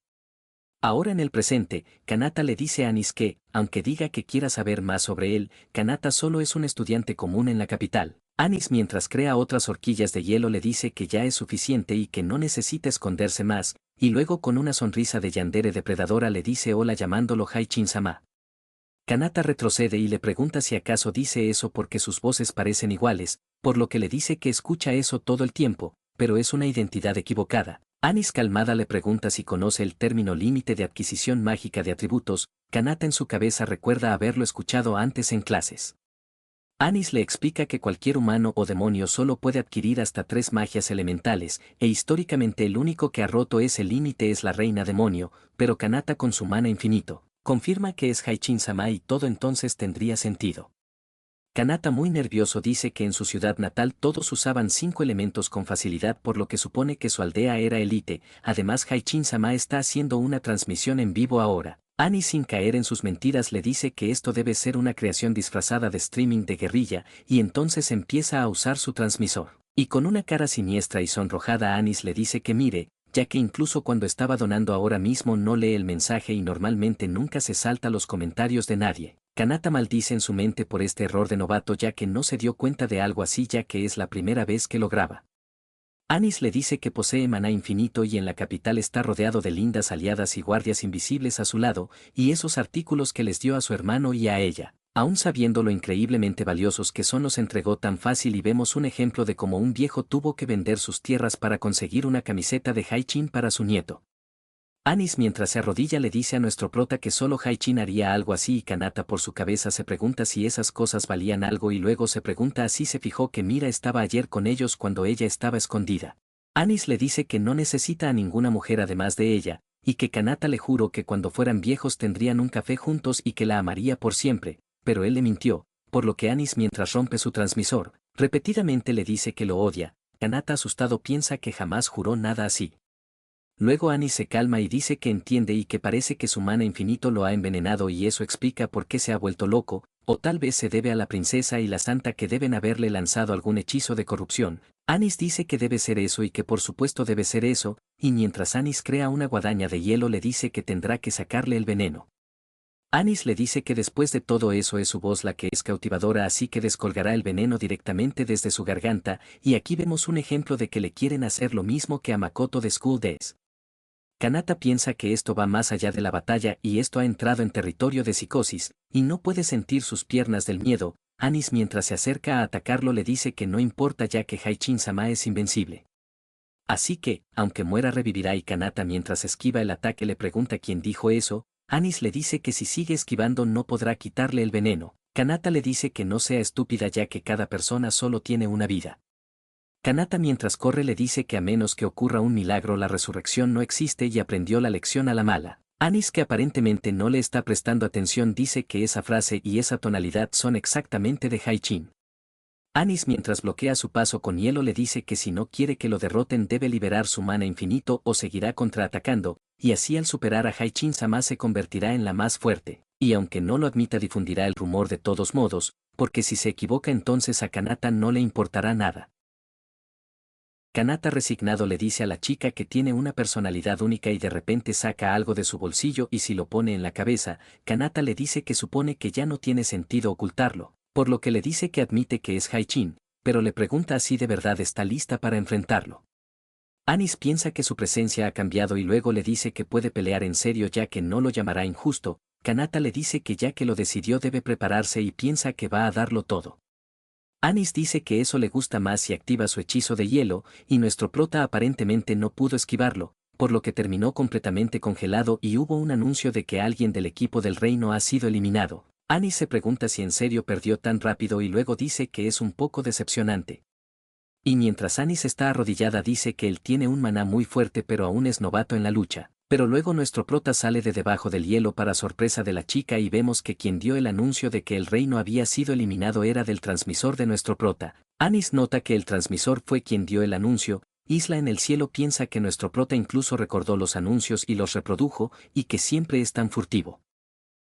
Ahora en el presente, Kanata le dice a Anis que, aunque diga que quiera saber más sobre él, Kanata solo es un estudiante común en la capital. Anis mientras crea otras horquillas de hielo le dice que ya es suficiente y que no necesita esconderse más, y luego con una sonrisa de yandere depredadora le dice hola llamándolo Haichin-sama. Kanata retrocede y le pregunta si acaso dice eso porque sus voces parecen iguales, por lo que le dice que escucha eso todo el tiempo, pero es una identidad equivocada. Anis calmada le pregunta si conoce el término límite de adquisición mágica de atributos. Kanata en su cabeza recuerda haberlo escuchado antes en clases. Anis le explica que cualquier humano o demonio solo puede adquirir hasta 3 magias elementales, e históricamente el único que ha roto ese límite es la reina demonio, pero Kanata con su mana infinito, confirma que es Haichin-sama y todo entonces tendría sentido. Kanata muy nervioso dice que en su ciudad natal todos usaban 5 elementos con facilidad por lo que supone que su aldea era élite, además Haichin-sama está haciendo una transmisión en vivo ahora. Annie sin caer en sus mentiras le dice que esto debe ser una creación disfrazada de streaming de guerrilla y entonces empieza a usar su transmisor. Y con una cara siniestra y sonrojada Anis le dice que mire, ya que incluso cuando estaba donando ahora mismo no lee el mensaje y normalmente nunca se salta los comentarios de nadie. Kanata maldice en su mente por este error de novato ya que no se dio cuenta de algo así ya que es la primera vez que lo graba. Anis le dice que posee maná infinito y en la capital está rodeado de lindas aliadas y guardias invisibles a su lado, y esos artículos que les dio a su hermano y a ella, aún sabiendo lo increíblemente valiosos que son los entregó tan fácil y vemos un ejemplo de cómo un viejo tuvo que vender sus tierras para conseguir una camiseta de Haichin para su nieto. Anis mientras se arrodilla le dice a nuestro prota que solo Haichin haría algo así y Kanata por su cabeza se pregunta si esas cosas valían algo y luego se pregunta si se fijó que Mira estaba ayer con ellos cuando ella estaba escondida. Anis le dice que no necesita a ninguna mujer además de ella, y que Kanata le juró que cuando fueran viejos tendrían un café juntos y que la amaría por siempre, pero él le mintió, por lo que Anis mientras rompe su transmisor, repetidamente le dice que lo odia. Kanata asustado piensa que jamás juró nada así. Luego Anis se calma y dice que entiende y que parece que su mana infinito lo ha envenenado y eso explica por qué se ha vuelto loco, o tal vez se debe a la princesa y la santa que deben haberle lanzado algún hechizo de corrupción. Anis dice que debe ser eso y que por supuesto debe ser eso, y mientras Anis crea una guadaña de hielo le dice que tendrá que sacarle el veneno. Anis le dice que después de todo eso es su voz la que es cautivadora así que descolgará el veneno directamente desde su garganta, y aquí vemos un ejemplo de que le quieren hacer lo mismo que a Makoto de School Days. Kanata piensa que esto va más allá de la batalla y esto ha entrado en territorio de psicosis, y no puede sentir sus piernas del miedo. Anis mientras se acerca a atacarlo le dice que no importa ya que Haichin-sama es invencible. Así que, aunque muera revivirá y Kanata mientras esquiva el ataque le pregunta quién dijo eso, Anis le dice que si sigue esquivando no podrá quitarle el veneno. Kanata le dice que no sea estúpida ya que cada persona solo tiene una vida. Kanata mientras corre le dice que a menos que ocurra un milagro la resurrección no existe y aprendió la lección a la mala. Anis que aparentemente no le está prestando atención dice que esa frase y esa tonalidad son exactamente de Haichin. Anis mientras bloquea su paso con hielo le dice que si no quiere que lo derroten debe liberar su mana infinito o seguirá contraatacando, y así al superar a Haichin-sama se convertirá en la más fuerte, y aunque no lo admita difundirá el rumor de todos modos, porque si se equivoca entonces a Kanata no le importará nada. Kanata resignado le dice a la chica que tiene una personalidad única y de repente saca algo de su bolsillo y si lo pone en la cabeza, Kanata le dice que supone que ya no tiene sentido ocultarlo, por lo que le dice que admite que es Haichin, pero le pregunta si de verdad está lista para enfrentarlo. Anis piensa que su presencia ha cambiado y luego le dice que puede pelear en serio ya que no lo llamará injusto. Kanata le dice que ya que lo decidió debe prepararse y piensa que va a darlo todo. Anis dice que eso le gusta más si activa su hechizo de hielo, y nuestro prota aparentemente no pudo esquivarlo, por lo que terminó completamente congelado y hubo un anuncio de que alguien del equipo del reino ha sido eliminado. Anis se pregunta si en serio perdió tan rápido y luego dice que es un poco decepcionante. Y mientras Anis está arrodillada dice que él tiene un maná muy fuerte pero aún es novato en la lucha. Pero luego nuestro prota sale de debajo del hielo para sorpresa de la chica y vemos que quien dio el anuncio de que el reino había sido eliminado era del transmisor de nuestro prota. Anis nota que el transmisor fue quien dio el anuncio. Isla en el cielo piensa que nuestro prota incluso recordó los anuncios y los reprodujo, y que siempre es tan furtivo.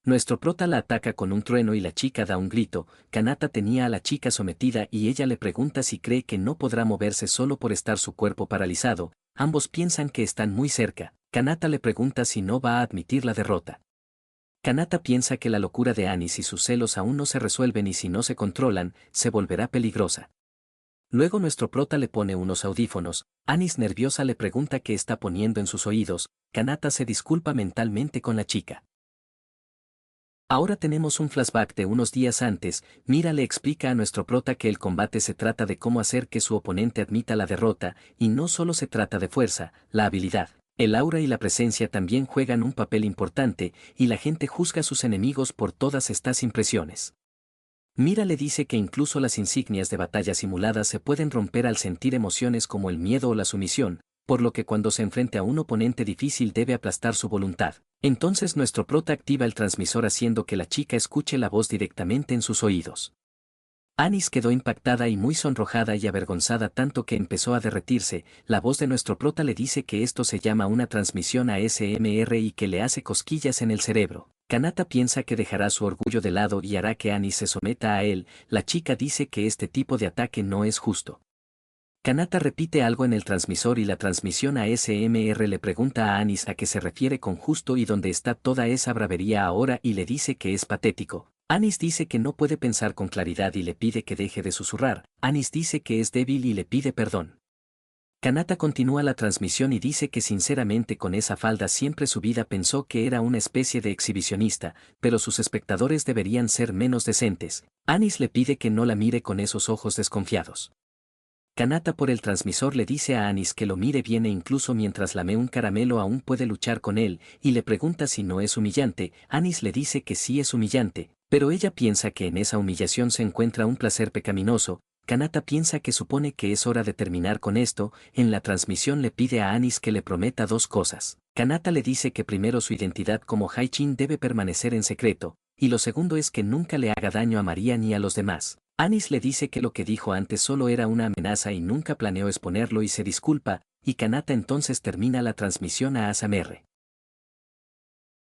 Nuestro prota la ataca con un trueno y la chica da un grito. Kanata tenía a la chica sometida y ella le pregunta si cree que no podrá moverse solo por estar su cuerpo paralizado. Ambos piensan que están muy cerca. Kanata le pregunta si no va a admitir la derrota. Kanata piensa que la locura de Anis y sus celos aún no se resuelven y si no se controlan, se volverá peligrosa. Luego nuestro prota le pone unos audífonos. Anis nerviosa le pregunta qué está poniendo en sus oídos. Kanata se disculpa mentalmente con la chica. Ahora tenemos un flashback de unos días antes. Mira le explica a nuestro prota que el combate se trata de cómo hacer que su oponente admita la derrota, y no solo se trata de fuerza, la habilidad. El aura y la presencia también juegan un papel importante, y la gente juzga a sus enemigos por todas estas impresiones. Mira le dice que incluso las insignias de batalla simuladas se pueden romper al sentir emociones como el miedo o la sumisión, por lo que cuando se enfrente a un oponente difícil debe aplastar su voluntad. Entonces nuestro prota activa el transmisor haciendo que la chica escuche la voz directamente en sus oídos. Anis quedó impactada y muy sonrojada y avergonzada tanto que empezó a derretirse. La voz de nuestro prota le dice que esto se llama una transmisión ASMR y que le hace cosquillas en el cerebro. Kanata piensa que dejará su orgullo de lado y hará que Anis se someta a él. La chica dice que este tipo de ataque no es justo. Kanata repite algo en el transmisor y la transmisión ASMR le pregunta a Anis a qué se refiere con justo y dónde está toda esa bravería ahora y le dice que es patético. Anis dice que no puede pensar con claridad y le pide que deje de susurrar. Anis dice que es débil y le pide perdón. Kanata continúa la transmisión y dice que sinceramente con esa falda siempre su vida pensó que era una especie de exhibicionista, pero sus espectadores deberían ser menos decentes. Anis le pide que no la mire con esos ojos desconfiados. Kanata por el transmisor le dice a Anis que lo mire bien e incluso mientras lame un caramelo aún puede luchar con él, y le pregunta si no es humillante. Anis le dice que sí es humillante, pero ella piensa que en esa humillación se encuentra un placer pecaminoso. Kanata piensa que supone que es hora de terminar con esto. En la transmisión le pide a Anis que le prometa dos cosas. Kanata le dice que primero su identidad como Haichin debe permanecer en secreto, y lo segundo es que nunca le haga daño a María ni a los demás. Anis le dice que lo que dijo antes solo era una amenaza y nunca planeó exponerlo y se disculpa, y Kanata entonces termina la transmisión a ASMR.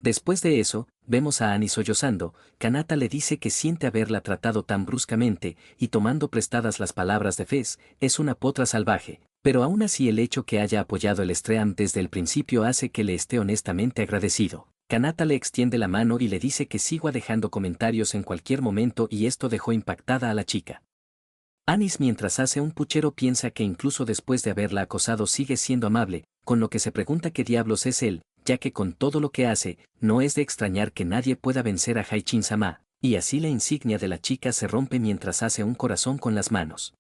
Después de eso, vemos a Anis sollozando. Kanata le dice que siente haberla tratado tan bruscamente, y tomando prestadas las palabras de Fez, es una potra salvaje, pero aún así el hecho que haya apoyado el Stream desde el principio hace que le esté honestamente agradecido. Kanata le extiende la mano y le dice que siga dejando comentarios en cualquier momento y esto dejó impactada a la chica. Anis mientras hace un puchero piensa que incluso después de haberla acosado sigue siendo amable, con lo que se pregunta qué diablos es él, ya que con todo lo que hace, no es de extrañar que nadie pueda vencer a Haichin-sama, y así la insignia de la chica se rompe mientras hace un corazón con las manos.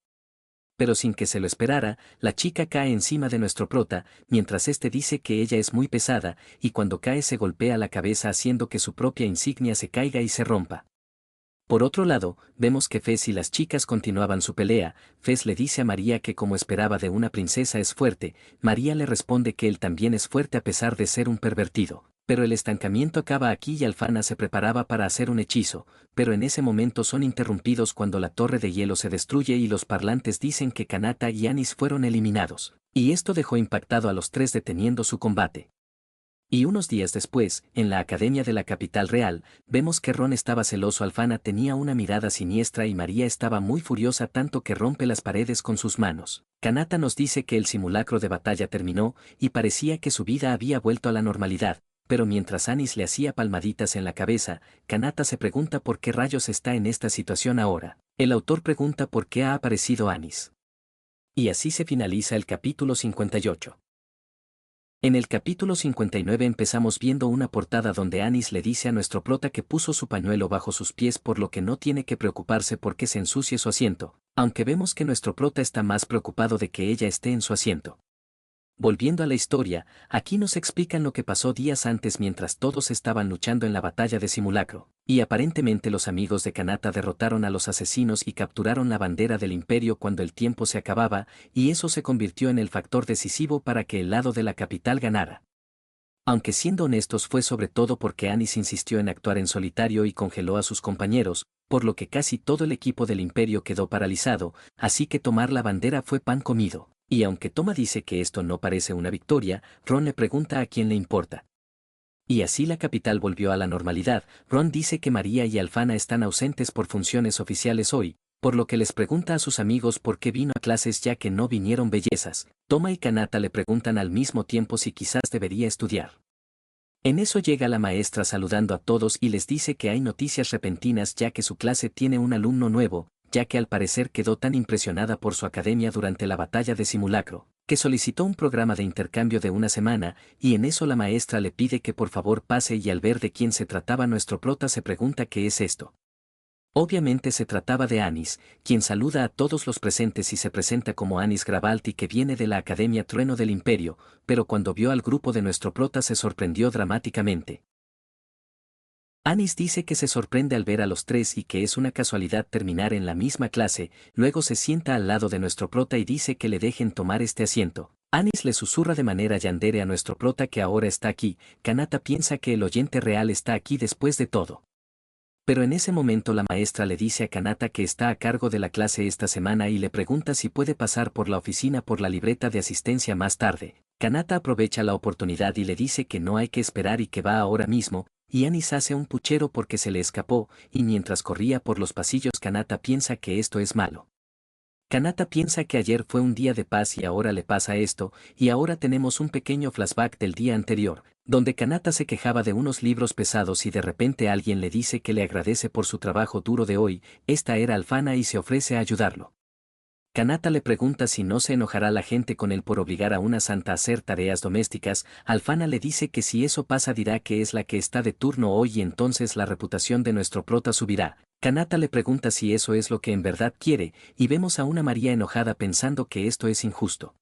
Pero sin que se lo esperara, la chica cae encima de nuestro prota, mientras este dice que ella es muy pesada, y cuando cae se golpea la cabeza haciendo que su propia insignia se caiga y se rompa. Por otro lado, vemos que Fez y las chicas continuaban su pelea. Fez le dice a María que como esperaba de una princesa es fuerte, María le responde que él también es fuerte a pesar de ser un pervertido. Pero el estancamiento acaba aquí y Alfana se preparaba para hacer un hechizo, pero en ese momento son interrumpidos cuando la torre de hielo se destruye y los parlantes dicen que Kanata y Anis fueron eliminados, y esto dejó impactado a los tres deteniendo su combate. Y unos días después, en la academia de la capital real, vemos que Ron estaba celoso. Alfana tenía una mirada siniestra y María estaba muy furiosa tanto que rompe las paredes con sus manos. Kanata nos dice que el simulacro de batalla terminó y parecía que su vida había vuelto a la normalidad, pero mientras Anis le hacía palmaditas en la cabeza, Kanata se pregunta por qué rayos está en esta situación ahora. El autor pregunta por qué ha aparecido Anis. Y así se finaliza el capítulo 58. En el capítulo 59 empezamos viendo una portada donde Anis le dice a nuestro prota que puso su pañuelo bajo sus pies por lo que no tiene que preocuparse porque se ensucie su asiento, aunque vemos que nuestro prota está más preocupado de que ella esté en su asiento. Volviendo a la historia, aquí nos explican lo que pasó días antes mientras todos estaban luchando en la batalla de Simulacro, y aparentemente los amigos de Kanata derrotaron a los asesinos y capturaron la bandera del imperio cuando el tiempo se acababa, y eso se convirtió en el factor decisivo para que el lado de la capital ganara. Aunque siendo honestos fue sobre todo porque Anis insistió en actuar en solitario y congeló a sus compañeros, por lo que casi todo el equipo del imperio quedó paralizado, así que tomar la bandera fue pan comido. Y aunque Toma dice que esto no parece una victoria, Ron le pregunta a quién le importa. Y así la capital volvió a la normalidad. Ron dice que María y Alfana están ausentes por funciones oficiales hoy, por lo que les pregunta a sus amigos por qué vino a clases ya que no vinieron bellezas. Toma y Kanata le preguntan al mismo tiempo si quizás debería estudiar. En eso llega la maestra saludando a todos y les dice que hay noticias repentinas ya que su clase tiene un alumno nuevo, ya que al parecer quedó tan impresionada por su academia durante la batalla de Simulacro, que solicitó un programa de intercambio de una semana, y en eso la maestra le pide que por favor pase y al ver de quién se trataba nuestro prota se pregunta qué es esto. Obviamente se trataba de Anis, quien saluda a todos los presentes y se presenta como Anis Gravalti que viene de la Academia Trueno del Imperio, pero cuando vio al grupo de nuestro prota se sorprendió dramáticamente. Anis dice que se sorprende al ver a los tres y que es una casualidad terminar en la misma clase, luego se sienta al lado de nuestro prota y dice que le dejen tomar este asiento. Anis le susurra de manera yandere a nuestro prota que ahora está aquí, Kanata piensa que el oyente real está aquí después de todo. Pero en ese momento la maestra le dice a Kanata que está a cargo de la clase esta semana y le pregunta si puede pasar por la oficina por la libreta de asistencia más tarde. Kanata aprovecha la oportunidad y le dice que no hay que esperar y que va ahora mismo, y Anis hace un puchero porque se le escapó, y mientras corría por los pasillos Kanata piensa que esto es malo. Kanata piensa que ayer fue un día de paz y ahora le pasa esto, y ahora tenemos un pequeño flashback del día anterior, donde Kanata se quejaba de unos libros pesados y de repente alguien le dice que le agradece por su trabajo duro de hoy, esta era Alfana y se ofrece a ayudarlo. Kanata le pregunta si no se enojará la gente con él por obligar a una santa a hacer tareas domésticas, Alfana le dice que si eso pasa dirá que es la que está de turno hoy y entonces la reputación de nuestro prota subirá. Kanata le pregunta si eso es lo que en verdad quiere, y vemos a una María enojada pensando que esto es injusto.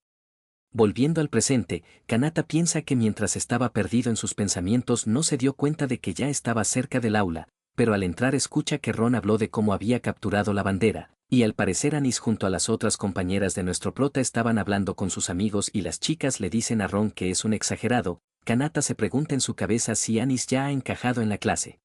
Volviendo al presente, Kanata piensa que mientras estaba perdido en sus pensamientos no se dio cuenta de que ya estaba cerca del aula, pero al entrar escucha que Ron habló de cómo había capturado la bandera, y al parecer Anis junto a las otras compañeras de nuestro prota estaban hablando con sus amigos y las chicas le dicen a Ron que es un exagerado. Kanata se pregunta en su cabeza si Anis ya ha encajado en la clase.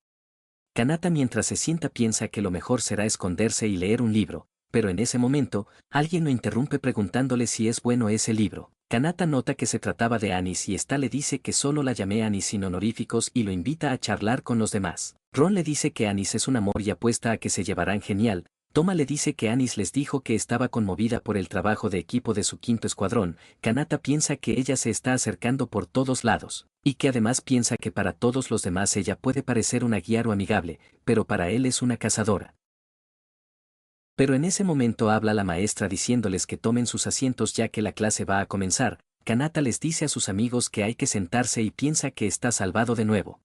Kanata mientras se sienta piensa que lo mejor será esconderse y leer un libro, pero en ese momento, alguien lo interrumpe preguntándole si es bueno ese libro. Kanata nota que se trataba de Anis y esta le dice que solo la llame Anis sin honoríficos y lo invita a charlar con los demás. Ron le dice que Anis es un amor y apuesta a que se llevarán genial. Toma le dice que Anis les dijo que estaba conmovida por el trabajo de equipo de su quinto escuadrón. Kanata piensa que ella se está acercando por todos lados, y que además piensa que para todos los demás ella puede parecer una guía o amigable, pero para él es una cazadora. Pero en ese momento habla la maestra diciéndoles que tomen sus asientos ya que la clase va a comenzar. Kanata les dice a sus amigos que hay que sentarse y piensa que está salvado de nuevo.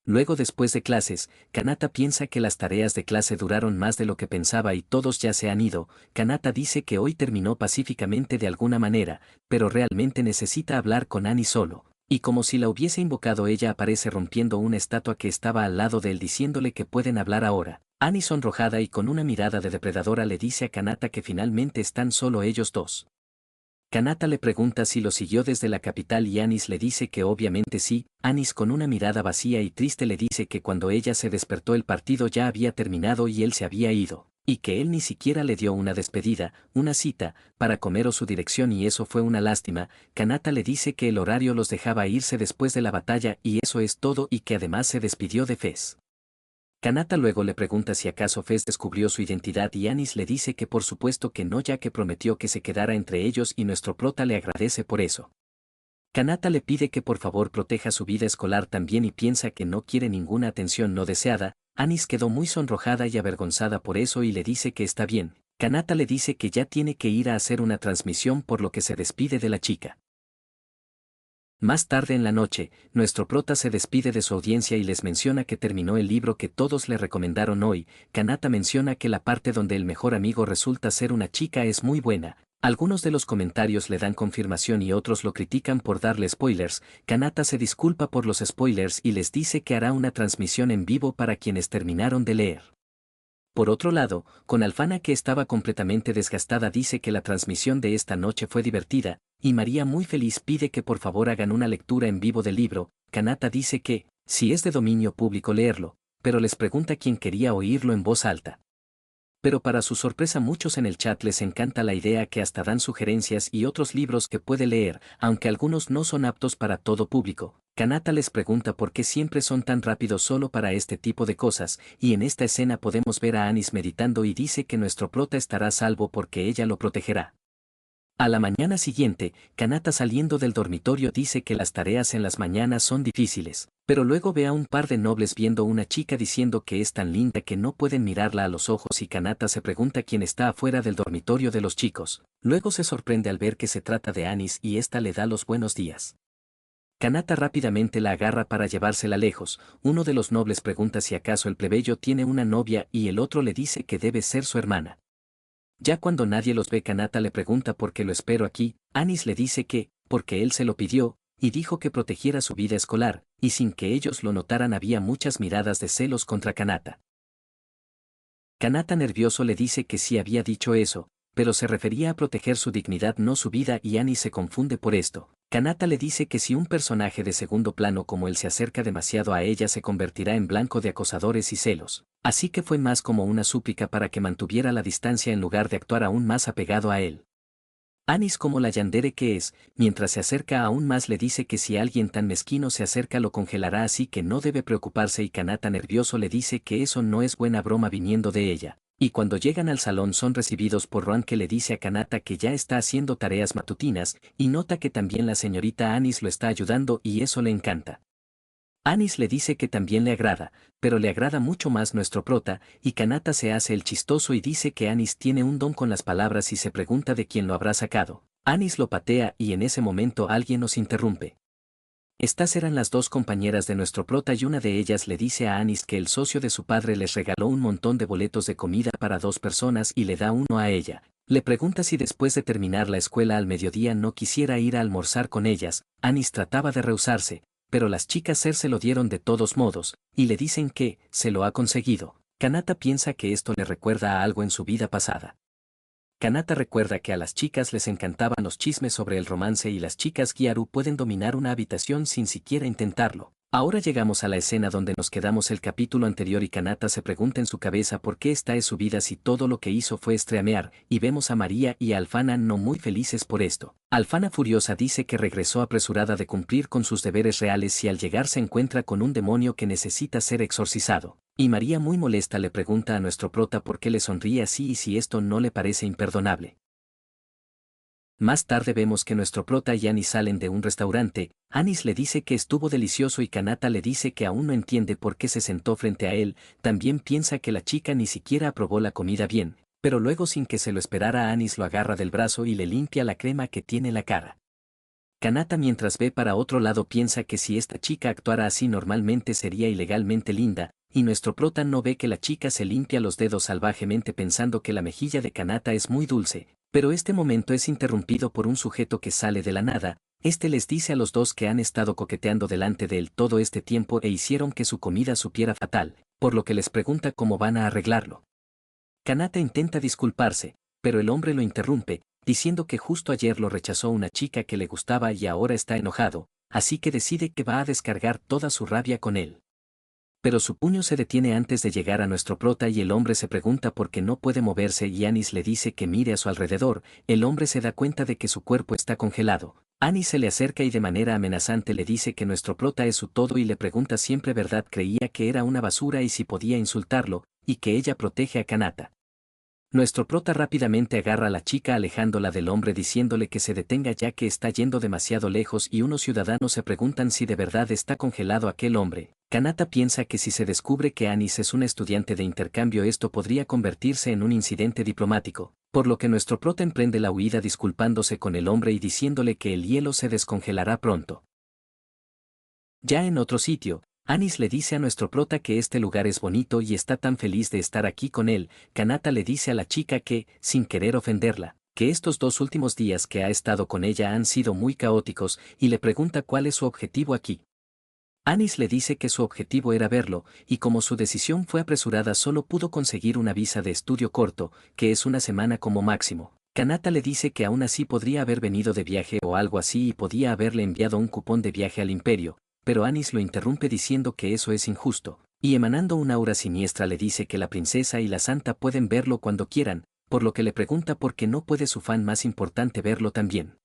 Luego después de clases, Kanata piensa que las tareas de clase duraron más de lo que pensaba y todos ya se han ido. Kanata dice que hoy terminó pacíficamente de alguna manera, pero realmente necesita hablar con Annie solo. Y como si la hubiese invocado ella aparece rompiendo una estatua que estaba al lado de él diciéndole que pueden hablar ahora. Annie sonrojada y con una mirada de depredadora le dice a Kanata que finalmente están solo ellos dos. Kanata le pregunta si lo siguió desde la capital y Anis le dice que obviamente sí. Anis con una mirada vacía y triste le dice que cuando ella se despertó el partido ya había terminado y él se había ido, y que él ni siquiera le dio una despedida, una cita, para comer o su dirección y eso fue una lástima. Kanata le dice que el horario los dejaba irse después de la batalla y eso es todo y que además se despidió de Fez. Kanata luego le pregunta si acaso Fez descubrió su identidad y Anis le dice que por supuesto que no ya que prometió que se quedara entre ellos y nuestro prota le agradece por eso. Kanata le pide que por favor proteja su vida escolar también y piensa que no quiere ninguna atención no deseada. Anis quedó muy sonrojada y avergonzada por eso y le dice que está bien. Kanata le dice que ya tiene que ir a hacer una transmisión por lo que se despide de la chica. Más tarde en la noche, nuestro prota se despide de su audiencia y les menciona que terminó el libro que todos le recomendaron hoy. Kanata menciona que la parte donde el mejor amigo resulta ser una chica es muy buena. Algunos de los comentarios le dan confirmación y otros lo critican por darle spoilers. Kanata se disculpa por los spoilers y les dice que hará una transmisión en vivo para quienes terminaron de leer. Por otro lado, con Alfana que estaba completamente desgastada dice que la transmisión de esta noche fue divertida, y María muy feliz pide que por favor hagan una lectura en vivo del libro. Kanata dice que, si es de dominio público leerlo, pero les pregunta quién quería oírlo en voz alta. Pero para su sorpresa muchos en el chat les encanta la idea que hasta dan sugerencias y otros libros que puede leer, aunque algunos no son aptos para todo público. Kanata les pregunta por qué siempre son tan rápidos solo para este tipo de cosas, y en esta escena podemos ver a Anis meditando y dice que nuestro prota estará a salvo porque ella lo protegerá. A la mañana siguiente, Kanata saliendo del dormitorio dice que las tareas en las mañanas son difíciles, pero luego ve a un par de nobles viendo una chica diciendo que es tan linda que no pueden mirarla a los ojos y Kanata se pregunta quién está afuera del dormitorio de los chicos. Luego se sorprende al ver que se trata de Anis y ésta le da los buenos días. Kanata rápidamente la agarra para llevársela lejos. Uno de los nobles pregunta si acaso el plebeyo tiene una novia y el otro le dice que debe ser su hermana. Ya cuando nadie los ve, Kanata le pregunta por qué lo espero aquí. Anis le dice que, porque él se lo pidió, y dijo que protegiera su vida escolar, y sin que ellos lo notaran había muchas miradas de celos contra Kanata. Kanata nervioso le dice que sí había dicho eso, pero se refería a proteger su dignidad no su vida y Anis se confunde por esto. Kanata le dice que si un personaje de segundo plano como él se acerca demasiado a ella se convertirá en blanco de acosadores y celos, así que fue más como una súplica para que mantuviera la distancia en lugar de actuar aún más apegado a él. Anis como la yandere que es, mientras se acerca aún más le dice que si alguien tan mezquino se acerca lo congelará así que no debe preocuparse y Kanata nervioso le dice que eso no es buena broma viniendo de ella. Y cuando llegan al salón son recibidos por Roan que le dice a Kanata que ya está haciendo tareas matutinas y nota que también la señorita Anis lo está ayudando y eso le encanta. Anis le dice que también le agrada, pero le agrada mucho más nuestro prota, y Kanata se hace el chistoso y dice que Anis tiene un don con las palabras y se pregunta de quién lo habrá sacado. Anis lo patea y en ese momento alguien nos interrumpe. Estas eran las dos compañeras de nuestro prota y una de ellas le dice a Anis que el socio de su padre les regaló un montón de boletos de comida para 2 personas y le da uno a ella. Le pregunta si después de terminar la escuela al mediodía no quisiera ir a almorzar con ellas. Anis trataba de rehusarse, pero las chicas se lo dieron de todos modos, y le dicen que se lo ha conseguido. Kanata piensa que esto le recuerda a algo en su vida pasada. Kanata recuerda que a las chicas les encantaban los chismes sobre el romance y las chicas Gyaru pueden dominar una habitación sin siquiera intentarlo. Ahora llegamos a la escena donde nos quedamos el capítulo anterior y Kanata se pregunta en su cabeza por qué esta es su vida si todo lo que hizo fue streamear, y vemos a María y a Alfana no muy felices por esto. Alfana furiosa dice que regresó apresurada de cumplir con sus deberes reales y al llegar se encuentra con un demonio que necesita ser exorcizado. Y María muy molesta le pregunta a nuestro prota por qué le sonríe así y si esto no le parece imperdonable. Más tarde vemos que nuestro prota y Anis salen de un restaurante. Anis le dice que estuvo delicioso y Kanata le dice que aún no entiende por qué se sentó frente a él, también piensa que la chica ni siquiera aprobó la comida bien, pero luego sin que se lo esperara Anis lo agarra del brazo y le limpia la crema que tiene en la cara. Kanata mientras ve para otro lado piensa que si esta chica actuara así normalmente sería ilegalmente linda, y nuestro prota no ve que la chica se limpia los dedos salvajemente pensando que la mejilla de Kanata es muy dulce, pero este momento es interrumpido por un sujeto que sale de la nada. Este les dice a los dos que han estado coqueteando delante de él todo este tiempo e hicieron que su comida supiera fatal, por lo que les pregunta cómo van a arreglarlo. Kanata intenta disculparse, pero el hombre lo interrumpe, diciendo que justo ayer lo rechazó una chica que le gustaba y ahora está enojado, así que decide que va a descargar toda su rabia con él. Pero su puño se detiene antes de llegar a nuestro prota y el hombre se pregunta por qué no puede moverse y Anis le dice que mire a su alrededor. El hombre se da cuenta de que su cuerpo está congelado. Anis se le acerca y de manera amenazante le dice que nuestro prota es su todo y le pregunta siempre verdad creía que era una basura y si podía insultarlo, y que ella protege a Kanata. Nuestro prota rápidamente agarra a la chica alejándola del hombre diciéndole que se detenga ya que está yendo demasiado lejos y unos ciudadanos se preguntan si de verdad está congelado aquel hombre. Kanata piensa que si se descubre que Anis es un estudiante de intercambio esto podría convertirse en un incidente diplomático, por lo que nuestro prota emprende la huida disculpándose con el hombre y diciéndole que el hielo se descongelará pronto. Ya en otro sitio, Anis le dice a nuestro prota que este lugar es bonito y está tan feliz de estar aquí con él. Kanata le dice a la chica que, sin querer ofenderla, que estos 2 últimos días que ha estado con ella han sido muy caóticos y le pregunta cuál es su objetivo aquí. Anis le dice que su objetivo era verlo, y como su decisión fue apresurada solo pudo conseguir una visa de estudio corto, que es una semana como máximo. Kanata le dice que aún así podría haber venido de viaje o algo así y podía haberle enviado un cupón de viaje al imperio, pero Anis lo interrumpe diciendo que eso es injusto, y emanando una aura siniestra le dice que la princesa y la santa pueden verlo cuando quieran, por lo que le pregunta por qué no puede su fan más importante verlo también.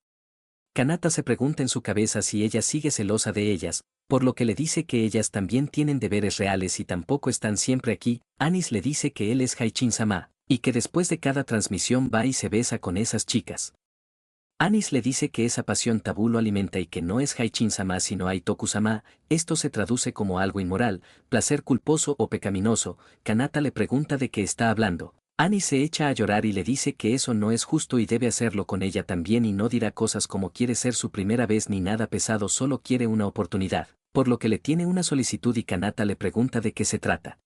Kanata se pregunta en su cabeza si ella sigue celosa de ellas, por lo que le dice que ellas también tienen deberes reales y tampoco están siempre aquí. Anis le dice que él es Haichin-sama, y que después de cada transmisión va y se besa con esas chicas. Anis le dice que esa pasión tabú lo alimenta y que no es Haichin-sama sino Aitoku-sama, esto se traduce como algo inmoral, placer culposo o pecaminoso. Kanata le pregunta de qué está hablando. Anis se echa a llorar y le dice que eso no es justo y debe hacerlo con ella también y no dirá cosas como quiere ser su primera vez ni nada pesado, solo quiere una oportunidad, por lo que le tiene una solicitud y Kanata le pregunta de qué se trata.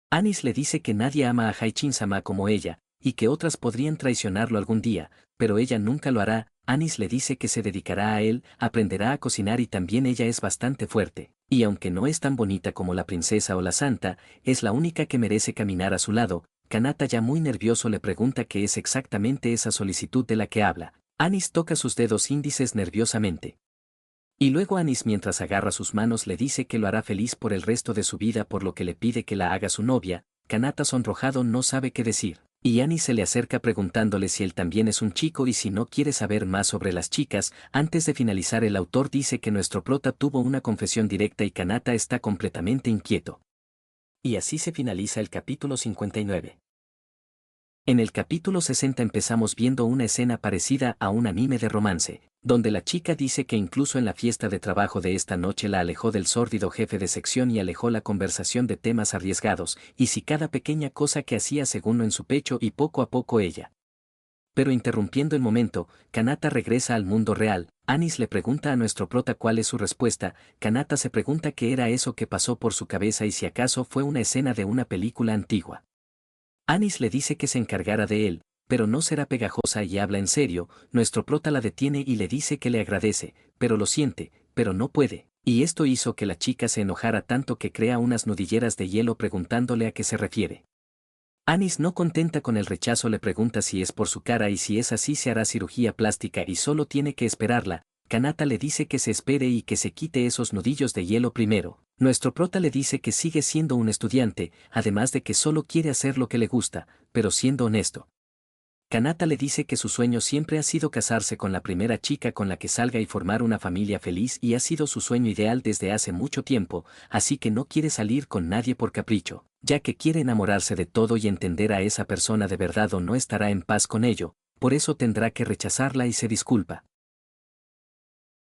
Anis le dice que nadie ama a Haichin-sama como ella, y que otras podrían traicionarlo algún día, pero ella nunca lo hará. Anis le dice que se dedicará a él, aprenderá a cocinar y también ella es bastante fuerte, y aunque no es tan bonita como la princesa o la santa, es la única que merece caminar a su lado. Kanata, ya muy nervioso, le pregunta qué es exactamente esa solicitud de la que habla. Anis toca sus dedos índices nerviosamente. Y luego Anis, mientras agarra sus manos, le dice que lo hará feliz por el resto de su vida, por lo que le pide que la haga su novia. Kanata, sonrojado, no sabe qué decir. Y Anis se le acerca preguntándole si él también es un chico y si no quiere saber más sobre las chicas. Antes de finalizar, el autor dice que nuestro prota tuvo una confesión directa y Kanata está completamente inquieto. Y así se finaliza el capítulo 59. En el capítulo 60 empezamos viendo una escena parecida a un anime de romance, donde la chica dice que incluso en la fiesta de trabajo de esta noche la alejó del sórdido jefe de sección y alejó la conversación de temas arriesgados, y si cada pequeña cosa que hacía según en su pecho y poco a poco ella. Pero interrumpiendo el momento, Kanata regresa al mundo real. Anis le pregunta a nuestro prota cuál es su respuesta. Kanata se pregunta qué era eso que pasó por su cabeza y si acaso fue una escena de una película antigua. Anis le dice que se encargara de él, pero no será pegajosa y habla en serio. Nuestro prota la detiene y le dice que le agradece, pero lo siente, pero no puede. Y esto hizo que la chica se enojara tanto que crea unas nudilleras de hielo preguntándole a qué se refiere. Anis, no contenta con el rechazo, le pregunta si es por su cara y si es así se hará cirugía plástica y solo tiene que esperarla. Kanata le dice que se espere y que se quite esos nudillos de hielo primero. Nuestro prota le dice que sigue siendo un estudiante, además de que solo quiere hacer lo que le gusta, pero siendo honesto. Kanata le dice que su sueño siempre ha sido casarse con la primera chica con la que salga y formar una familia feliz y ha sido su sueño ideal desde hace mucho tiempo, así que no quiere salir con nadie por capricho, ya que quiere enamorarse de todo y entender a esa persona de verdad o no estará en paz con ello, por eso tendrá que rechazarla y se disculpa.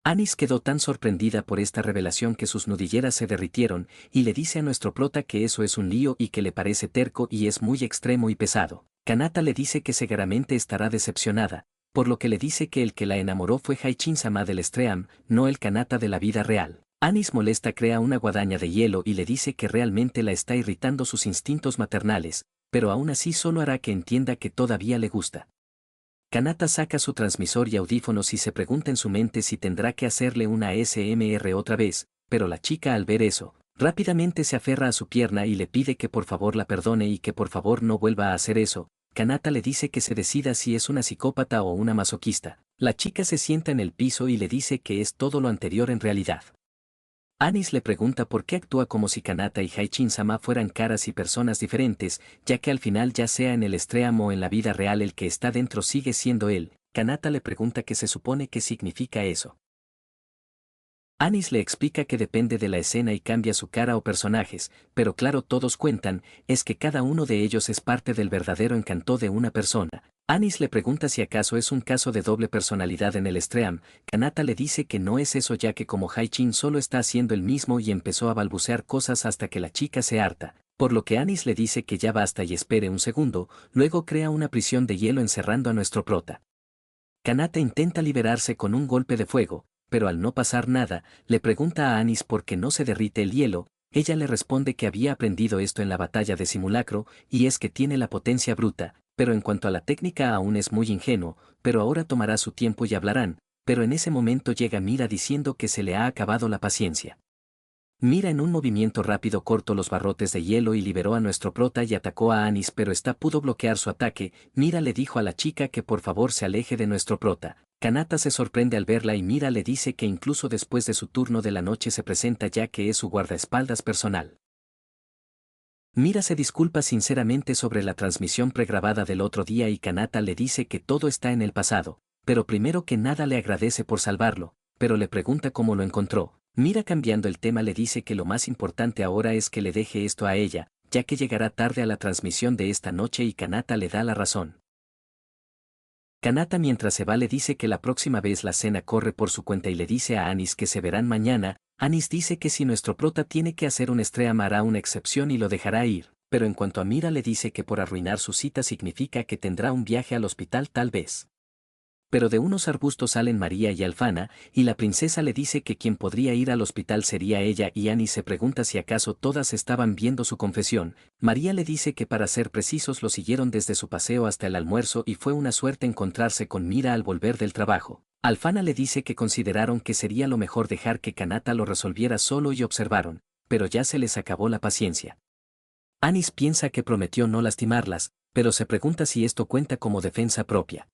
Anis quedó tan sorprendida por esta revelación que sus nudilleras se derritieron y le dice a nuestro prota que eso es un lío y que le parece terco y es muy extremo y pesado. Kanata le dice que seguramente estará decepcionada, por lo que le dice que el que la enamoró fue Haichin-sama del Stream, no el Kanata de la vida real. Anis, molesta, crea una guadaña de hielo y le dice que realmente la está irritando sus instintos maternales, pero aún así solo hará que entienda que todavía le gusta. Kanata saca su transmisor y audífonos y se pregunta en su mente si tendrá que hacerle una ASMR otra vez, pero la chica, al ver eso, rápidamente se aferra a su pierna y le pide que por favor la perdone y que por favor no vuelva a hacer eso. Kanata le dice que se decida si es una psicópata o una masoquista. La chica se sienta en el piso y le dice que es todo lo anterior en realidad. Anis le pregunta por qué actúa como si Kanata y Haichin-sama fueran caras y personas diferentes, ya que al final, ya sea en el Stream o en la vida real, el que está dentro sigue siendo él. Kanata le pregunta qué se supone que significa eso. Anis le explica que depende de la escena y cambia su cara o personajes, pero claro, todos cuentan, es que cada uno de ellos es parte del verdadero encanto de una persona. Anis le pregunta si acaso es un caso de doble personalidad en el Stream. Kanata le dice que no es eso, ya que como Haichin solo está haciendo el mismo y empezó a balbucear cosas hasta que la chica se harta, por lo que Anis le dice que ya basta y espere un segundo, luego crea una prisión de hielo encerrando a nuestro prota. Kanata intenta liberarse con un golpe de fuego, pero al no pasar nada, le pregunta a Anis por qué no se derrite el hielo. Ella le responde que había aprendido esto en la batalla de simulacro, y es que tiene la potencia bruta, pero en cuanto a la técnica aún es muy ingenuo, pero ahora tomará su tiempo y hablarán, pero en ese momento llega Mira diciendo que se le ha acabado la paciencia. Mira en un movimiento rápido cortó los barrotes de hielo y liberó a nuestro prota y atacó a Anis, pero esta pudo bloquear su ataque. Mira le dijo a la chica que por favor se aleje de nuestro prota. Kanata se sorprende al verla y Mira le dice que incluso después de su turno de la noche se presenta, ya que es su guardaespaldas personal. Mira se disculpa sinceramente sobre la transmisión pregrabada del otro día y Kanata le dice que todo está en el pasado, pero primero que nada le agradece por salvarlo, pero le pregunta cómo lo encontró. Mira, cambiando el tema, le dice que lo más importante ahora es que le deje esto a ella, ya que llegará tarde a la transmisión de esta noche y Kanata le da la razón. Kanata mientras se va le dice que la próxima vez la cena corre por su cuenta y le dice a Anis que se verán mañana. Anis dice que si nuestro prota tiene que hacer un stream hará una excepción y lo dejará ir, pero en cuanto a Mira le dice que por arruinar su cita significa que tendrá un viaje al hospital tal vez. Pero de unos arbustos salen María y Alfana, y la princesa le dice que quien podría ir al hospital sería ella y Anis se pregunta si acaso todas estaban viendo su confesión. María le dice que para ser precisos lo siguieron desde su paseo hasta el almuerzo y fue una suerte encontrarse con Mira al volver del trabajo. Alfana le dice que consideraron que sería lo mejor dejar que Kanata lo resolviera solo y observaron, pero ya se les acabó la paciencia. Anis piensa que prometió no lastimarlas, pero se pregunta si esto cuenta como defensa propia.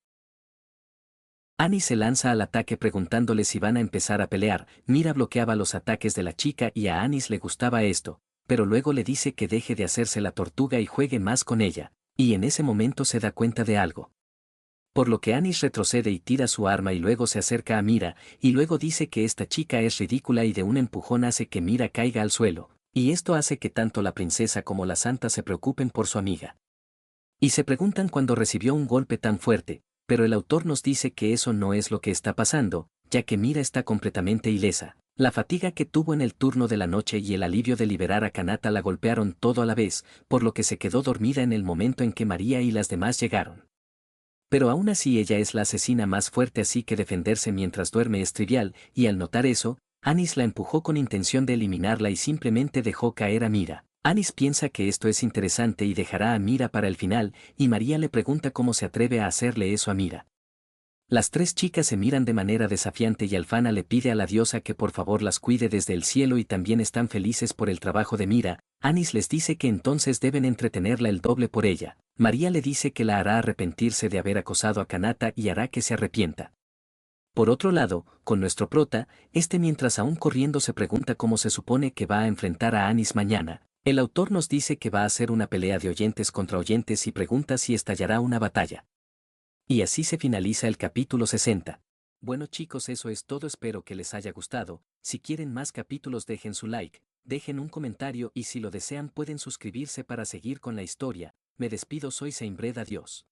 Anis se lanza al ataque preguntándole si van a empezar a pelear. Mira bloqueaba los ataques de la chica y a Anis le gustaba esto, pero luego le dice que deje de hacerse la tortuga y juegue más con ella, y en ese momento se da cuenta de algo. Por lo que Anis retrocede y tira su arma y luego se acerca a Mira, y luego dice que esta chica es ridícula y de un empujón hace que Mira caiga al suelo, y esto hace que tanto la princesa como la santa se preocupen por su amiga. Y se preguntan cuándo recibió un golpe tan fuerte, pero el autor nos dice que eso no es lo que está pasando, ya que Mira está completamente ilesa. La fatiga que tuvo en el turno de la noche y el alivio de liberar a Kanata la golpearon todo a la vez, por lo que se quedó dormida en el momento en que María y las demás llegaron. Pero aún así ella es la asesina más fuerte, así que defenderse mientras duerme es trivial, y al notar eso, Anis la empujó con intención de eliminarla y simplemente dejó caer a Mira. Anis piensa que esto es interesante y dejará a Mira para el final, y María le pregunta cómo se atreve a hacerle eso a Mira. Las tres chicas se miran de manera desafiante y Alfana le pide a la diosa que por favor las cuide desde el cielo y también están felices por el trabajo de Mira. Anis les dice que entonces deben entretenerla el doble por ella. María le dice que la hará arrepentirse de haber acosado a Kanata y hará que se arrepienta. Por otro lado, con nuestro prota, mientras aún corriendo se pregunta cómo se supone que va a enfrentar a Anis mañana. El autor nos dice que va a ser una pelea de oyentes contra oyentes y pregunta si estallará una batalla. Y así se finaliza el capítulo 60. Bueno chicos, eso es todo, espero que les haya gustado. Si quieren más capítulos dejen su like, dejen un comentario y si lo desean pueden suscribirse para seguir con la historia. Me despido, soy Seimbred, adiós.